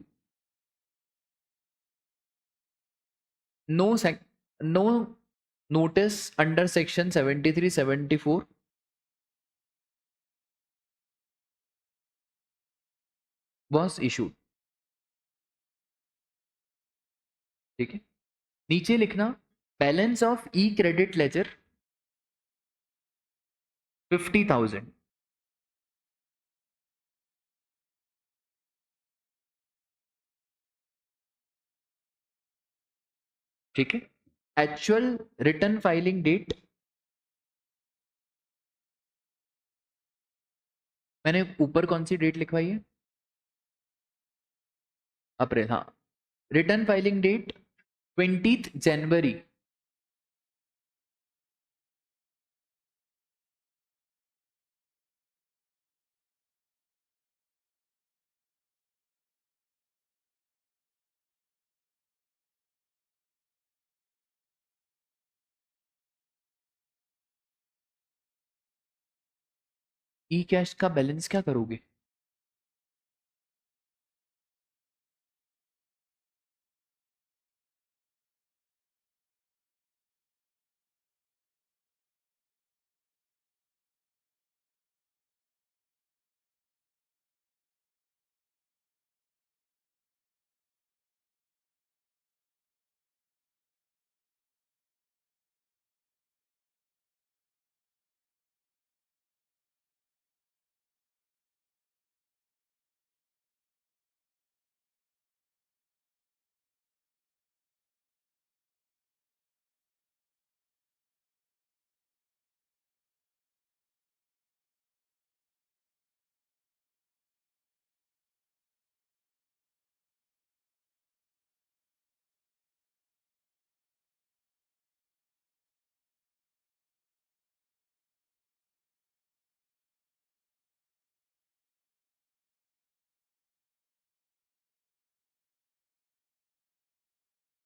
no notice under section 73-74 was issued। ठीक है, नीचे लिखना balance of E credit laser 50,000। ठीक है, एक्चुअल रिटर्न फाइलिंग डेट मैंने ऊपर कौन सी डेट लिखवाई है? अप्रैल, हाँ। रिटर्न फाइलिंग डेट 20 जनवरी। ई कैश का बैलेंस क्या करोगे?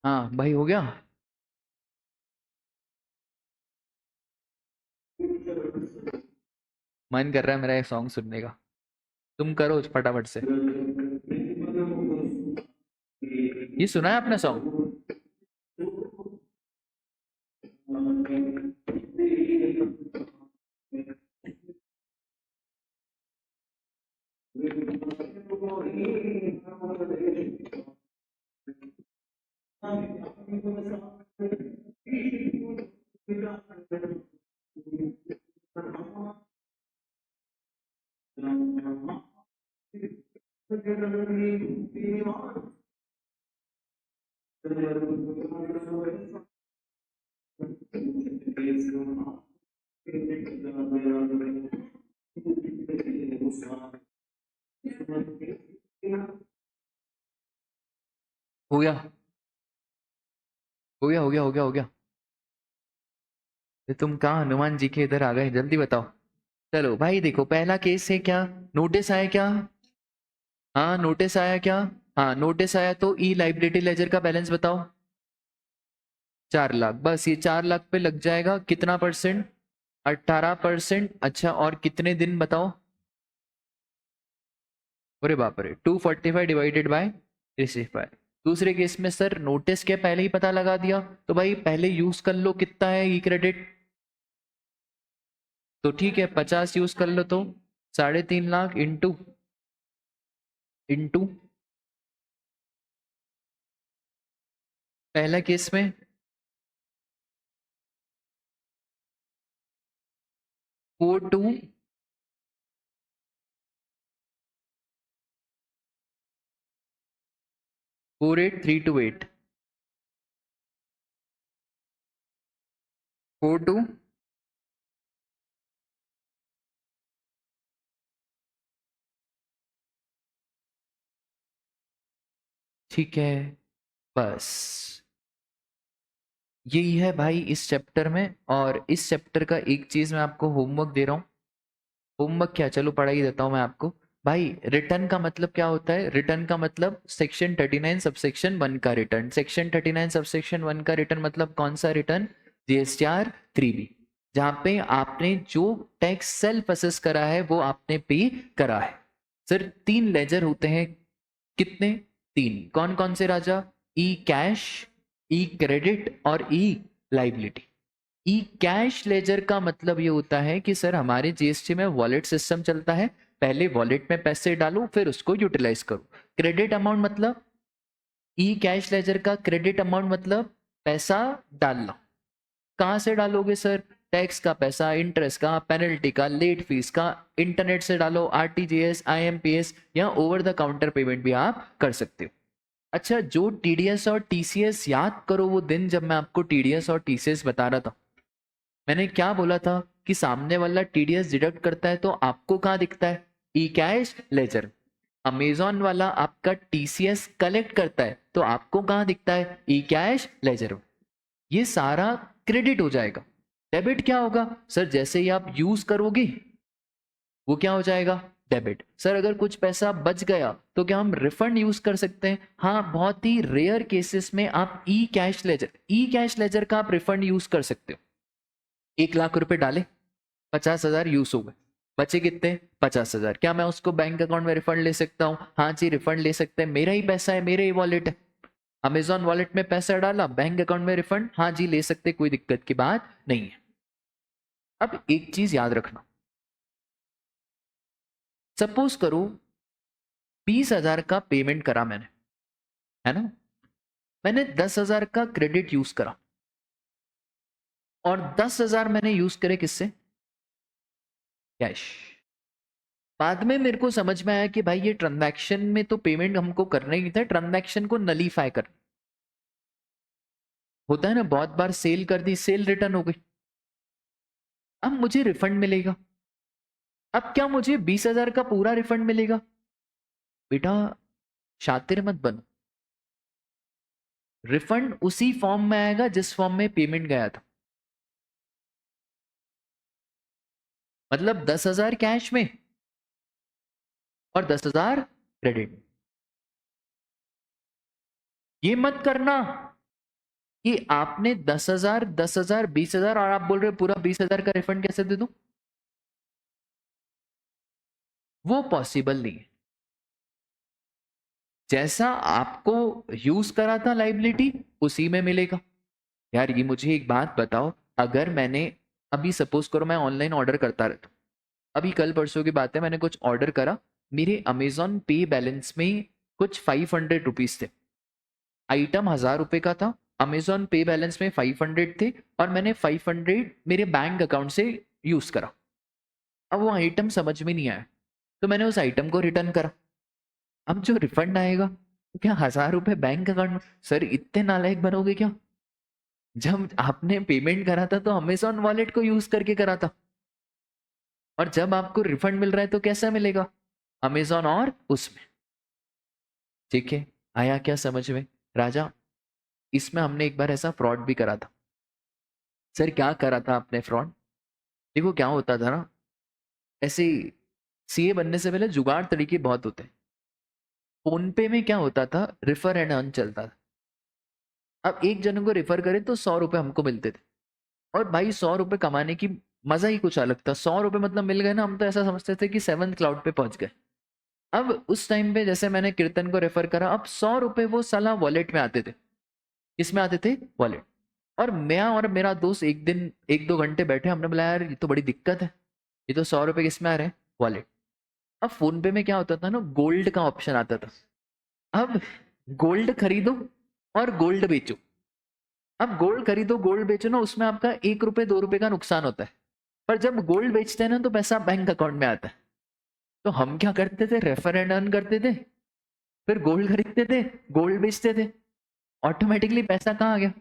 हाँ भाई, हो गया। मन कर रहा है मेरा एक सॉन्ग सुनने का। तुम करो फटाफट से। ये सुना है आपने सॉन्ग? हो गया, हो गया, हो गया, हो गया, हो गया। ये तुम कहाँ हनुमान जी के इधर आ गए, जल्दी बताओ। चलो भाई, देखो पहला केस है क्या? नोटिस आया क्या? हाँ, नोटिस आया क्या? हाँ, नोटिस आया तो ई लाइबिलिटी लेजर का बैलेंस बताओ। 4 लाख। बस ये 4 लाख पे लग जाएगा कितना परसेंट? 18%। अच्छा, और कितने दिन बताओ? अरे बाप रे, 245 डिवाइडेड बाय 365। दूसरे केस में सर नोटिस के पहले ही पता लगा दिया, तो भाई पहले यूज कर लो कितना है ई क्रेडिट। तो ठीक है, 50 यूज कर लो तो 3.5 लाख इंटू इंटू पहला केस में 4248,328 42 ठीक है, बस यही है भाई इस चैप्टर में। और इस चैप्टर का एक चीज मैं आपको होमवर्क दे रहा हूँ। होमवर्क क्या, चलो पढ़ा ही देता हूँ मैं आपको। भाई रिटर्न का मतलब क्या होता है? रिटर्न का मतलब सेक्शन 39 सबसेक्शन 1 का रिटर्न। सेक्शन 39 सबसेक्शन 1 का रिटर्न मतलब कौन सा रिटर्न? जीएसटीआर 3B, जहाँ पे आपने जो टैक्स सेल्फ असेस करा है वो आपने पे करा है। सर 3 लेजर होते हैं, कितने? 3। कौन कौन से राजा? ई कैश, ई क्रेडिट और ई लाइबिलिटी। ई कैश लेजर का मतलब ये होता है कि सर हमारे जीएसटी में वॉलेट सिस्टम चलता है, पहले वॉलेट में पैसे डालो फिर उसको यूटिलाइज करो। क्रेडिट अमाउंट मतलब, ई कैश लेजर का क्रेडिट अमाउंट मतलब पैसा डालना। कहाँ से डालोगे सर? टैक्स का पैसा, इंटरेस्ट का, पेनल्टी का, लेट फीस का। इंटरनेट से डालो, आरटीजीएस, आईएमपीएस या ओवर द काउंटर पेमेंट भी आप कर सकते हो। अच्छा, जो टीडीएस और टीसीएस, याद करो वो दिन जब मैं आपको टीडीएस और टीसीएस बता रहा था, मैंने क्या बोला था कि सामने वाला टीडीएस डिडक्ट करता है तो आपको कहाँ दिखता है? ई कैश लेजर। अमेजॉन वाला आपका टीसीएस कलेक्ट करता है तो आपको कहाँ दिखता है? ई कैश लेजर। ये सारा क्रेडिट हो जाएगा। डेबिट क्या होगा सर? जैसे ही आप यूज करोगे वो क्या हो जाएगा? डेबिट। सर अगर कुछ पैसा बच गया तो क्या हम रिफंड यूज कर सकते हैं? हाँ, बहुत ही रेयर केसेस में आप ई कैश लेजर का आप रिफंड यूज कर सकते हो। 1 लाख रुपए डाले, 50,000 यूज हो गए, बचे कितने? 50,000। क्या मैं उसको बैंक अकाउंट में रिफंड ले सकता हूँ? हाँ जी, रिफंड ले सकते हैं, मेरा ही पैसा है, मेरे ही वॉलेट है। अमेजॉन वॉलेट में पैसा डाला, बैंक अकाउंट में रिफंड, हाँ जी ले सकते, कोई दिक्कत की बात नहीं है। अब एक चीज याद रखना, सपोज करो 20,000 का पेमेंट करा मैंने, है ना? मैंने 10,000 का क्रेडिट यूज करा और 10,000 मैंने यूज करे किससे? कैश। बाद में मेरे को समझ में आया कि भाई ये ट्रांजैक्शन में तो पेमेंट हमको करना ही था, ट्रांजैक्शन को नलीफाई कर। होता है ना, बहुत बार सेल कर दी, सेल रिटर्न हो गई, अब मुझे रिफंड मिलेगा। अब क्या मुझे 20,000 का पूरा रिफंड मिलेगा? बेटा शातिर मत बनो, रिफंड उसी फॉर्म में आएगा जिस फॉर्म में पेमेंट गया था। मतलब 10,000 कैश में और 10,000 क्रेडिट। ये मत करना कि आपने 10,000, 10,000, 20,000 और आप बोल रहे हो पूरा 20,000 का रिफंड कैसे दे दूं? वो पॉसिबल नहीं है। जैसा आपको यूज करा था लाइबिलिटी उसी में मिलेगा। यार ये मुझे एक बात बताओ, अगर मैंने अभी सपोज करो मैं ऑनलाइन ऑर्डर करता रहता, अभी कल परसों की बात है, मैंने कुछ ऑर्डर करा, मेरे अमेजॉन पे बैलेंस में कुछ 500 रुपीज थे, आइटम 1,000 रुपए का था, अमेजॉन पे बैलेंस में 500 थे और मैंने 500 मेरे बैंक अकाउंट से यूज करा। अब वो आइटम समझ में नहीं आया तो मैंने उस आइटम को रिटर्न करा। अब जो रिफंड आएगा तो क्या 1,000 रुपए बैंक अकाउंट में? सर इतने नालायक बनोगे क्या? जब आपने पेमेंट करा था तो अमेजॉन वॉलेट को यूज करके करा था, और जब आपको रिफंड मिल रहा है तो कैसा मिलेगा? अमेजॉन और उसमें। ठीक है, आया क्या समझ में राजा? इसमें हमने एक बार ऐसा फ्रॉड भी करा था। सर क्या करा था आपने फ्रॉड? देखो क्या होता था ना, ऐसे सीए बनने से पहले जुगाड़ तरीके बहुत होते हैं। फोन पे में क्या होता था, रिफर एंड अर्न चलता था। अब एक जन को रेफर करे तो 100 रुपए हमको मिलते थे, और भाई 100 रुपए कमाने की मजा ही कुछ अलग था। 100 रुपए मतलब मिल गए ना, हम तो ऐसा समझते थे कि 7th क्लाउड पे पहुंच गए। अब उस टाइम पे जैसे मैंने कीर्तन को रेफर करा, अब 100 रुपए वो साला वॉलेट में आते थे। किसमें आते थे? वॉलेट। और मैं और मेरा दोस्त एक दिन 1-2 घंटे बैठे, हमने बोला यार ये तो बड़ी दिक्कत है, ये तो 100 रुपए किसमें आ रहे हैं? वॉलेट। अब फोन पे में क्या होता था ना, गोल्ड का ऑप्शन आता था। अब गोल्ड खरीदो और गोल्ड बेचो। अब गोल्ड खरीदो गोल्ड बेचो ना, उसमें आपका 1 रुपए 2 रुपए का नुकसान होता है, पर जब गोल्ड बेचते हैं ना तो पैसा बैंक अकाउंट में आता है। तो हम क्या करते थे, रेफर एंड अर्न करते थे, फिर गोल्ड खरीदते थे, गोल्ड बेचते थे, ऑटोमेटिकली पैसा कहाँ आ गया?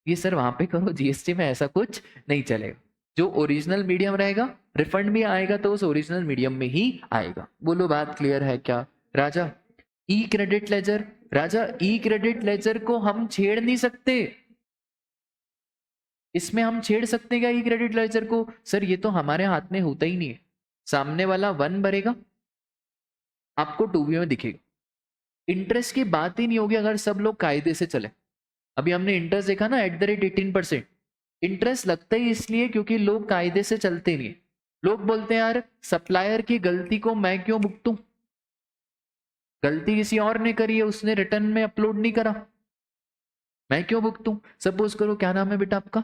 ये सर वहां पे करो, जीएसटी में ऐसा कुछ नहीं चलेगा। जो ओरिजिनल मीडियम रहेगा, रिफंड भी आएगा तो उस ओरिजिनल मीडियम में ही आएगा। बोलो बात क्लियर है क्या राजा? ई क्रेडिट लेजर, राजा ई क्रेडिट लेजर को हम छेड़ नहीं सकते, इसमें हम छेड़ सकते हैं क्या ई क्रेडिट लेजर को? सर ये तो हमारे हाथ में होता ही नहीं है। सामने वाला 1 भरेगा, आपको 2B में दिखेगा। इंटरेस्ट की बात ही नहीं होगी अगर सब लोग कायदे से चले। अभी हमने इंटरेस्ट देखा ना, @18%। इंटरेस्ट लगता ही इसलिए क्योंकि लोग कायदे से चलते नहीं। लोग बोलते हैं यार सप्लायर की गलती को मैं क्यों भुगतूं, गलती किसी और ने करी है, उसने रिटर्न में अपलोड नहीं करा, मैं क्यों भुगतूं? सपोज करो, क्या नाम है बेटा आपका?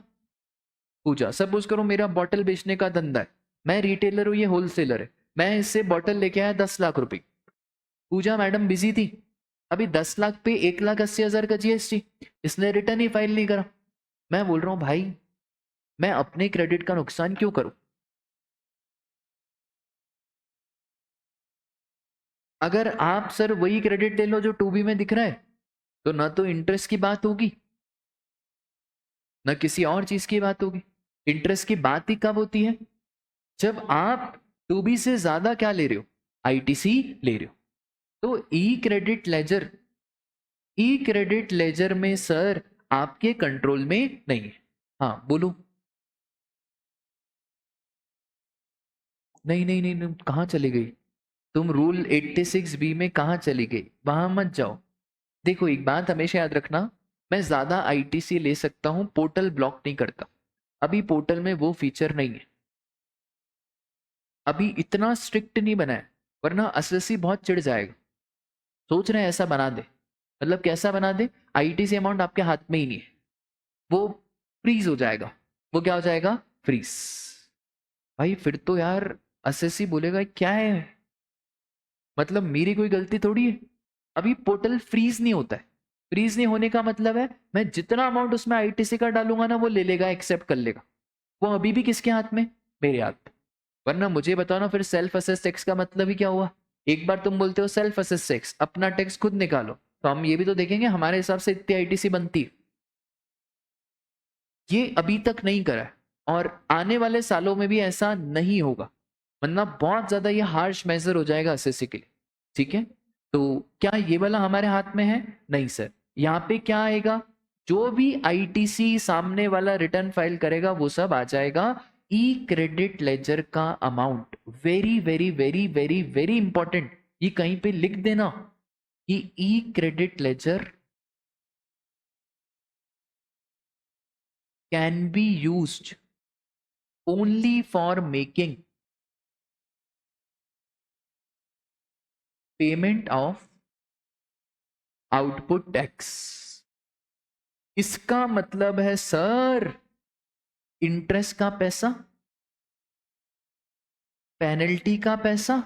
पूजा। सपोज करो मेरा बॉटल बेचने का धंधा है, मैं रिटेलर हूँ, ये होलसेलर है, मैं इससे बॉटल लेके आया 10 लाख रुपए। पूजा मैडम बिजी थी, अभी 10 लाख पे 1,80,000 का जीएसटी, इसने रिटर्न ही फाइल नहीं करा। मैं बोल रहा हूं भाई मैं अपने क्रेडिट का नुकसान क्यों करूं? अगर आप सर वही क्रेडिट ले लो जो 2B में दिख रहा है, तो ना तो इंटरेस्ट की बात होगी ना किसी और चीज की बात होगी। इंटरेस्ट की बात ही कब होती है? जब आप 2B से ज्यादा क्या ले रहे हो, आईटीसी ले रहे हो। तो ई क्रेडिट लेजर में सर आपके कंट्रोल में नहीं है। हाँ बोलो। नहीं नहीं नहीं, नहीं कहाँ चली गई तुम? रूल 86B में कहाँ चली गई? वहां मत जाओ। देखो एक बात हमेशा याद रखना, मैं ज्यादा आईटीसी ले सकता हूं, पोर्टल ब्लॉक नहीं करता। अभी पोर्टल में वो फीचर नहीं है, अभी इतना स्ट्रिक्ट नहीं बना है, वरना एसएससी बहुत चिढ़ जाएगा। सोच रहे हैं ऐसा बना दे, मतलब कैसा बना दे, आईटीसी अमाउंट आपके हाथ में ही नहीं है, वो फ्रीज हो जाएगा। वो क्या हो जाएगा? फ्रीज। भाई फिर तो यार एसएससी बोलेगा क्या है, मतलब मेरी कोई गलती थोड़ी है। अभी पोर्टल फ्रीज नहीं होता है, फ्रीज नहीं होने का मतलब है मैं जितना अमाउंट उसमें आईटीसी का डालूंगा ना वो ले लेगा, एक्सेप्ट कर लेगा। वो अभी भी किसके हाथ में? मेरे हाथ में। वरना मुझे बताओ ना फिर सेल्फ असेस टैक्स का मतलब ही क्या हुआ? एक बार तुम बोलते हो सेल्फ असेस टैक्स, अपना टैक्स खुद निकालो, तो हम ये भी तो देखेंगे हमारे हिसाब से इतनी आईटीसी बनती है। ये अभी तक नहीं करा है और आने वाले सालों में भी ऐसा नहीं होगा, वरना बहुत ज्यादा ये हार्श मेजर हो जाएगा एसएससी के लिए। ठीक है, तो क्या ये वाला हमारे हाथ में है? नहीं सर। यहाँ पे क्या आएगा? जो भी आईटीसी सामने वाला रिटर्न फाइल करेगा वो सब आ जाएगा ई क्रेडिट लेजर का amount. Very very very very very important, ये कहीं पे लिख देना कि e credit ledger can be used only for making payment of output tax. इसका मतलब है सर इंटरेस्ट का पैसा, पेनल्टी का पैसा,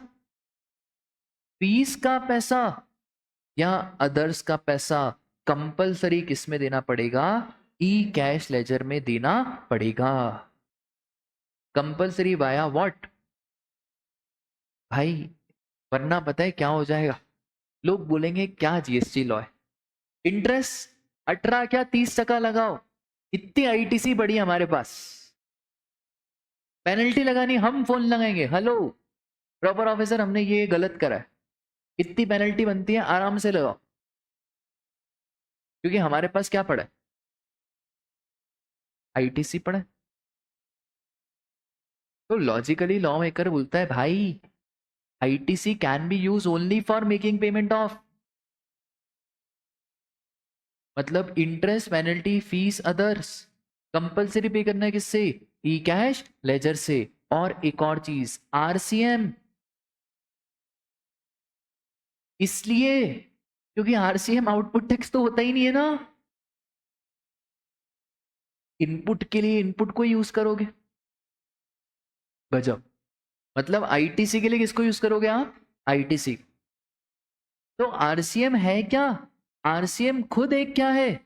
फीस का पैसा या अदर्स का पैसा कंपलसरी किस में देना पड़ेगा? ई कैश लेजर में देना पड़ेगा। कंपलसरी वाया व्हाट भाई? वरना पता है क्या हो जाएगा, लोग बोलेंगे क्या जीएसटी लॉ है, इंटरेस्ट 18 क्या 30% लगाओ, इतनी आईटीसी बड़ी हमारे पास, पेनल्टी लगानी हम फोन लगाएंगे, हेलो प्रॉपर ऑफिसर हमने ये गलत करा है, इतनी पेनल्टी बनती है आराम से लगाओ, क्योंकि हमारे पास क्या पड़ा है? आईटीसी पड़ा है। तो लॉजिकली लॉ मेकर बोलता है भाई ITC can be use only for making payment of, मतलब interest penalty fees others compulsory pay करना है किससे? ई कैश लेजर से। और एक और चीज आरसीएम, इसलिए क्योंकि आरसीएम आउटपुट टैक्स तो होता ही नहीं है ना, इनपुट के लिए इनपुट को यूज करोगे। गजब, मतलब आईटीसी के लिए किसको यूज करोगे आप? आईटीसी। तो आरसीएम है क्या? आरसीएम खुद एक क्या है?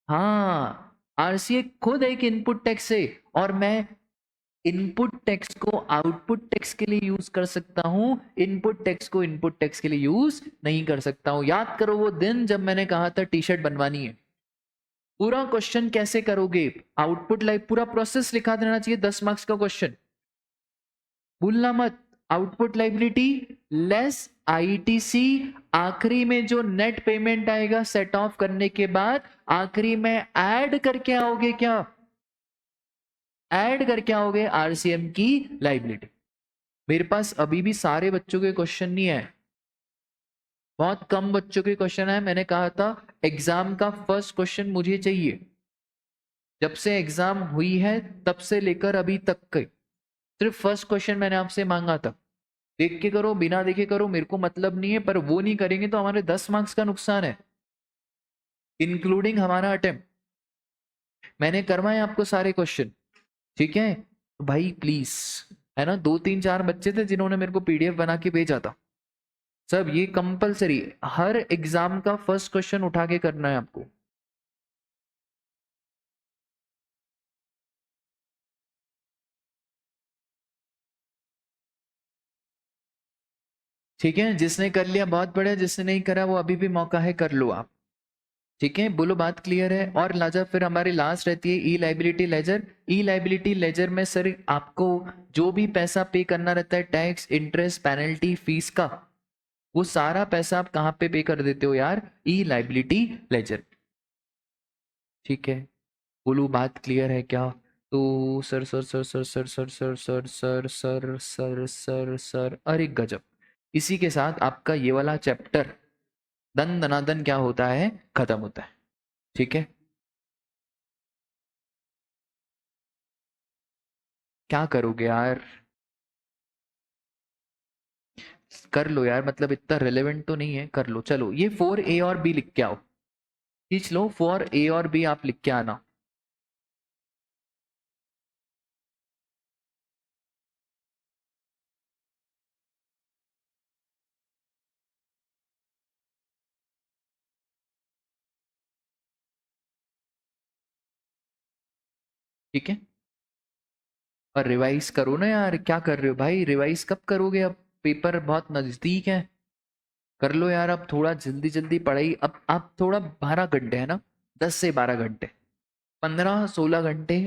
हाँ, आरसीएम खुद एक इनपुट टैक्स है, और मैं इनपुट टैक्स को आउटपुट टैक्स के लिए यूज कर सकता हूं, इनपुट टैक्स को इनपुट टैक्स के लिए यूज नहीं कर सकता हूं। याद करो वो दिन जब मैंने कहा था टी शर्ट बनवानी है। पूरा क्वेश्चन कैसे करोगे? आउटपुट लाइक पूरा प्रोसेस लिखा देना चाहिए, 10 मार्क्स का क्वेश्चन, भूलना मत। आउटपुट लाइबिलिटी लेस आईटीसी, आखिरी में जो नेट पेमेंट आएगा सेट ऑफ करने के बाद आखिरी में ऐड करके आओगे क्या, ऐड करके आओगे आरसीएम की लाइबिलिटी। मेरे पास अभी भी सारे बच्चों के क्वेश्चन नहीं है, बहुत कम बच्चों के क्वेश्चन है। मैंने कहा था एग्जाम का फर्स्ट क्वेश्चन मुझे चाहिए, जब से एग्जाम हुई है तब से लेकर अभी तक के सिर्फ फर्स्ट क्वेश्चन मैंने आपसे मांगा था। देख के करो बिना देखे करो मेरे को मतलब नहीं है, पर वो नहीं करेंगे तो हमारे 10 मार्क्स का नुकसान है, इंक्लूडिंग हमारा अटेम्प्ट। मैंने करवाए आपको सारे क्वेश्चन, ठीक है। तो भाई प्लीज, है ना, 2 3 4 बच्चे थे जिन्होंने मेरे को पीडीएफ बना के भेजा था। सब ये कंपलसरी हर एग्जाम का फर्स्ट क्वेश्चन उठा के करना है आपको। ठीक है, जिसने कर लिया बहुत बढ़िया, जिसने नहीं करा वो अभी भी मौका है, कर लो आप। ठीक है, बोलो बात क्लियर है। और लाजा फिर हमारी लास्ट रहती है ई लाइबिलिटी लेजर। ई लाइबिलिटी लेजर में सर आपको जो भी पैसा पे करना रहता है, टैक्स, इंटरेस्ट, पेनल्टी, फीस का, वो सारा पैसा आप कहाँ पे कर देते हो यार, ई लाइबिलिटी लेजर। ठीक है, बोलो बात क्लियर है क्या। तो sir sir sir sir sir sir sir sir sir sir sir sir sir अरे गजब, इसी के साथ आपका ये वाला चैप्टर दन दनादन क्या होता है, खत्म होता है। ठीक है, क्या करोगे यार, कर लो यार, मतलब इतना रिलेवेंट तो नहीं है, कर लो। चलो ये 4A और B लिख के आओ, खींच लो 4A और B आप लिख के आना। ठीक है, और रिवाइज करो ना यार, क्या कर रहे हो भाई, रिवाइज कब करोगे, अब पेपर बहुत नजदीक है, कर लो यार अब थोड़ा जल्दी जल्दी पढ़ाई। अब आप थोड़ा 12 घंटे है ना, 10 से 12 घंटे, 15 16 घंटे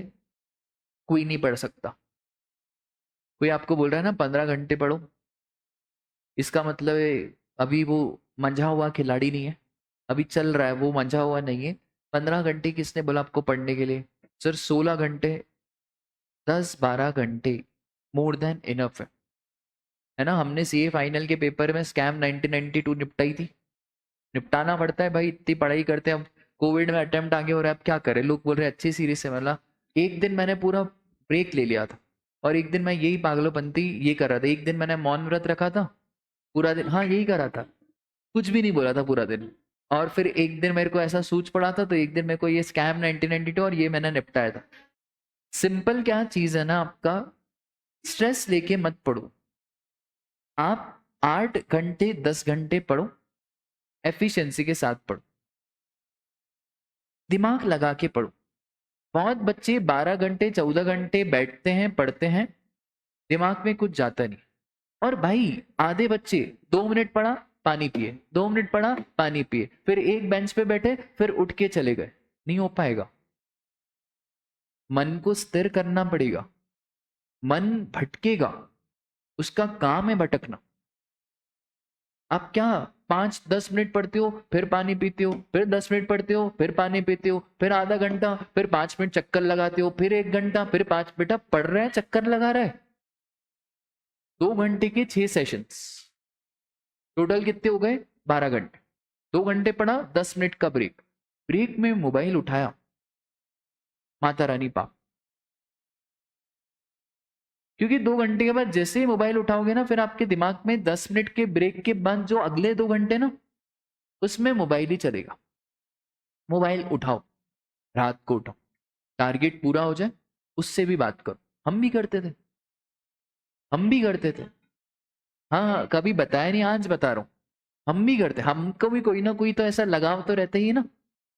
कोई नहीं पढ़ सकता। कोई आपको बोल रहा है ना 15 घंटे पढ़ो, इसका मतलब है अभी वो मंझा हुआ खिलाड़ी नहीं है, अभी चल रहा है वो, मंझा हुआ नहीं है। 15 घंटे किसने बोला आपको पढ़ने के लिए, सर 16 घंटे, 10 12 घंटे मोर देन इनफ है ना। हमने सीए फाइनल के पेपर में स्कैम 1992 निपटाई थी, निपटाना पड़ता है भाई, इतनी पढ़ाई करते हैं। अब कोविड में अटेम्प्ट आगे हो रहा है, अब क्या करें, लोग बोल रहे हैं अच्छी सीरीज से, मतलब एक दिन मैंने पूरा ब्रेक ले लिया था, और एक दिन मैं यही पागलोपंती ये कर रहा था, एक दिन मैंने मौन व्रत रखा था पूरा दिन, हाँ यही करा था, कुछ भी नहीं बोला था पूरा दिन। और फिर एक दिन मेरे को ऐसा सूझ पड़ा था, तो एक दिन मेरे को ये स्कैम 1992 और ये मैंने निपटाया था। सिंपल क्या चीज है ना, आपका स्ट्रेस लेके मत पढ़ो, आप 8 घंटे 10 घंटे पढ़ो, एफिशिएंसी के साथ पढ़ो, दिमाग लगा के पढ़ो। बहुत बच्चे 12 घंटे 14 घंटे बैठते हैं पढ़ते हैं, दिमाग में कुछ जाता नहीं। और भाई आधे बच्चे 2 मिनट पढ़ा पानी पिए, 2 मिनट पढ़ा पानी पिए, फिर एक बेंच पे बैठे फिर उठ के चले गए, नहीं हो पाएगा। मन को स्थिर करना पड़ेगा, मन भटकेगा, उसका काम है भटकना। आप क्या 5 10 मिनट पढ़ते हो फिर पानी पीते हो, फिर 10 मिनट पढ़ते हो फिर पानी पीते हो, फिर आधा घंटा, फिर 5 मिनट चक्कर लगाते हो, फिर 1 घंटा, फिर 5, बेटा पढ़ रहा है चक्कर लगा रहा है। 2 घंटे के 6 सेशंस, टोटल कितने हो गए, 12 घंटे। 2 घंटे पढ़ा, 10 मिनट का ब्रेक, ब्रेक में मोबाइल उठाया, माता रानी पाप। क्योंकि 2 घंटे के बाद जैसे ही मोबाइल उठाओगे ना, फिर आपके दिमाग में 10 मिनट के ब्रेक के बाद जो अगले 2 घंटे ना, उसमें मोबाइल ही चलेगा। मोबाइल उठाओ, रात को उठाओ, टारगेट पूरा हो जाए, उससे भी बात करो। हम भी करते थे, हम भी करते थे। हाँ हाँ, कभी बताया नहीं, आज बता रहा हूँ, हम भी करते, हमको भी कोई ना कोई तो ऐसा लगाव तो रहता ही ना।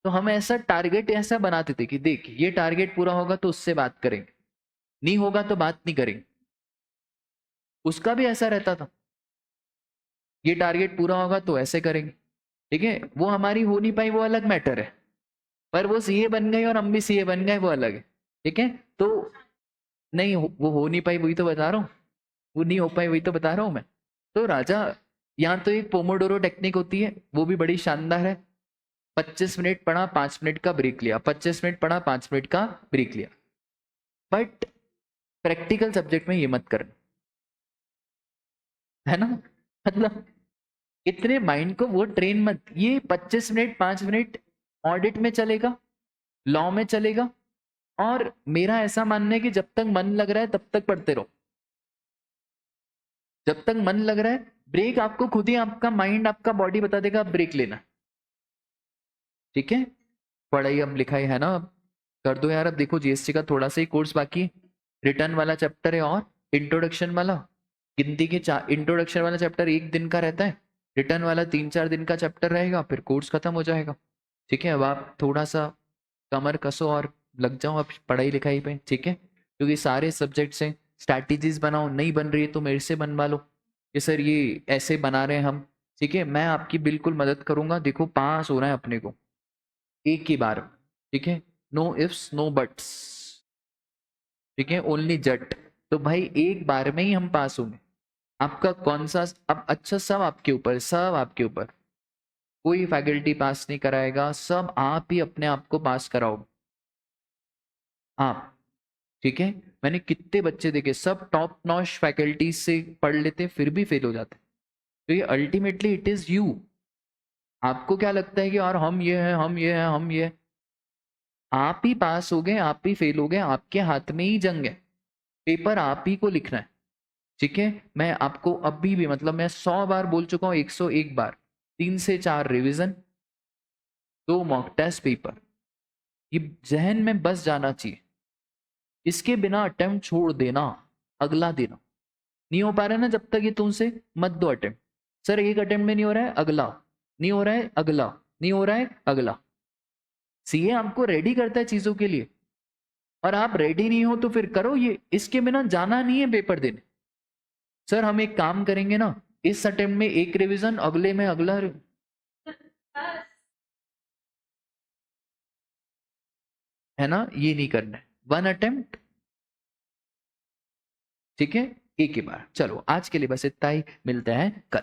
तो हम ऐसा टारगेट ऐसा बनाते थे कि देख ये टारगेट पूरा होगा तो उससे बात करेंगे, नहीं होगा तो बात नहीं करेंगे। उसका भी ऐसा रहता था, ये टारगेट पूरा होगा तो ऐसे करेंगे। ठीक है, वो हमारी हो नहीं पाई वो अलग मैटर है, पर वो सीए बन गई और हम भी सीए बन गए वो अलग है। ठीक है, तो नहीं वो हो नहीं पाई, वही तो बता रहा हूँ। वो नहीं हो पाए, वही तो बता रहा हूँ मैं। तो राजा, यहाँ तो एक पोमोडोरो टेक्निक होती है, वो भी बड़ी शानदार है। 25 मिनट पढ़ा, 5 मिनट का ब्रेक लिया, 25 मिनट पढ़ा, 5 मिनट का ब्रेक लिया। बट प्रैक्टिकल सब्जेक्ट में ये मत करना, है ना। मतलब इतने माइंड को वो ट्रेन मत। ये 25 मिनट 5 मिनट ऑडिट में चलेगा, लॉ में चलेगा, और मेरा ऐसा मानना है कि जब तक मन लग रहा है तब तक पढ़ते रहो। जब तक मन लग रहा है, ब्रेक आपको खुद ही आपका माइंड आपका बॉडी बता देगा ब्रेक लेना। ठीक है, पढ़ाई अब लिखाई है ना, अब कर दो यार। अब देखो जीएसटी का थोड़ा सा ही कोर्स बाकी, रिटर्न वाला चैप्टर है और इंट्रोडक्शन वाला। गिनती के इंट्रोडक्शन वाला चैप्टर 1 दिन का रहता है, रिटर्न वाला 3-4 दिन का चैप्टर रहेगा, फिर कोर्स खत्म हो जाएगा। ठीक है, अब आप थोड़ा सा कमर कसो और लग जाओ अब पढ़ाई लिखाई पे। ठीक है, क्योंकि सारे सब्जेक्ट से स्ट्रैटेजीज बनाओ, नहीं बन रही है तो मेरे से बनवा लो कि सर ये ऐसे बना रहे हैं हम। ठीक है, मैं आपकी बिल्कुल मदद करूंगा। देखो पास होना है अपने को एक ही बार। ठीक है, नो इफ्स नो बट्स। ठीक है, ओनली जट। तो भाई एक बार में ही हम पास होंगे। आपका कौन सा अब अच्छा, सब आपके ऊपर, सब आपके ऊपर। कोई फैकल्टी पास नहीं कराएगा, सब आप ही अपने आप को पास कराओ आप। ठीक है, मैंने कितने बच्चे देखे सब टॉप नॉच फैकल्टीज से पढ़ लेते फिर भी फेल हो जाते। तो ये अल्टीमेटली इट इज यू। आपको क्या लगता है कि यार हम ये हैं, हम ये हैं, हम ये हैं। आप ही पास हो गए, आप ही फेल हो गए, आपके हाथ में ही जंग है। पेपर आप ही को लिखना है। ठीक है, मैं आपको अभी भी, मतलब मैं 100 बार बोल चुका हूँ, 101 बार, 3 से 4 रिवीजन, 2 मॉक टेस्ट पेपर, ये जहन में बस जाना चाहिए। इसके बिना अटेम्प्ट छोड़ देना, अगला देना। नहीं हो पा रहा है ना, जब तक ये तुमसे मत दो अटेम्प्ट। सर एक अटेम्प्ट में नहीं हो रहा है, अगला नहीं हो रहा है, अगला नहीं हो रहा है, अगला। सीए आपको रेडी करता है चीजों के लिए, और आप रेडी नहीं हो तो फिर करो ये। इसके बिना जाना नहीं है पेपर देने। सर हम एक काम करेंगे ना, इस अटेम्प्ट में एक रिवीजन, अगले में अगला। है ना, ये नहीं करना है, 1 अटेम्प्ट। ठीक है, एक ही बार। चलो आज के लिए बस इतना ही, मिलते हैं कल।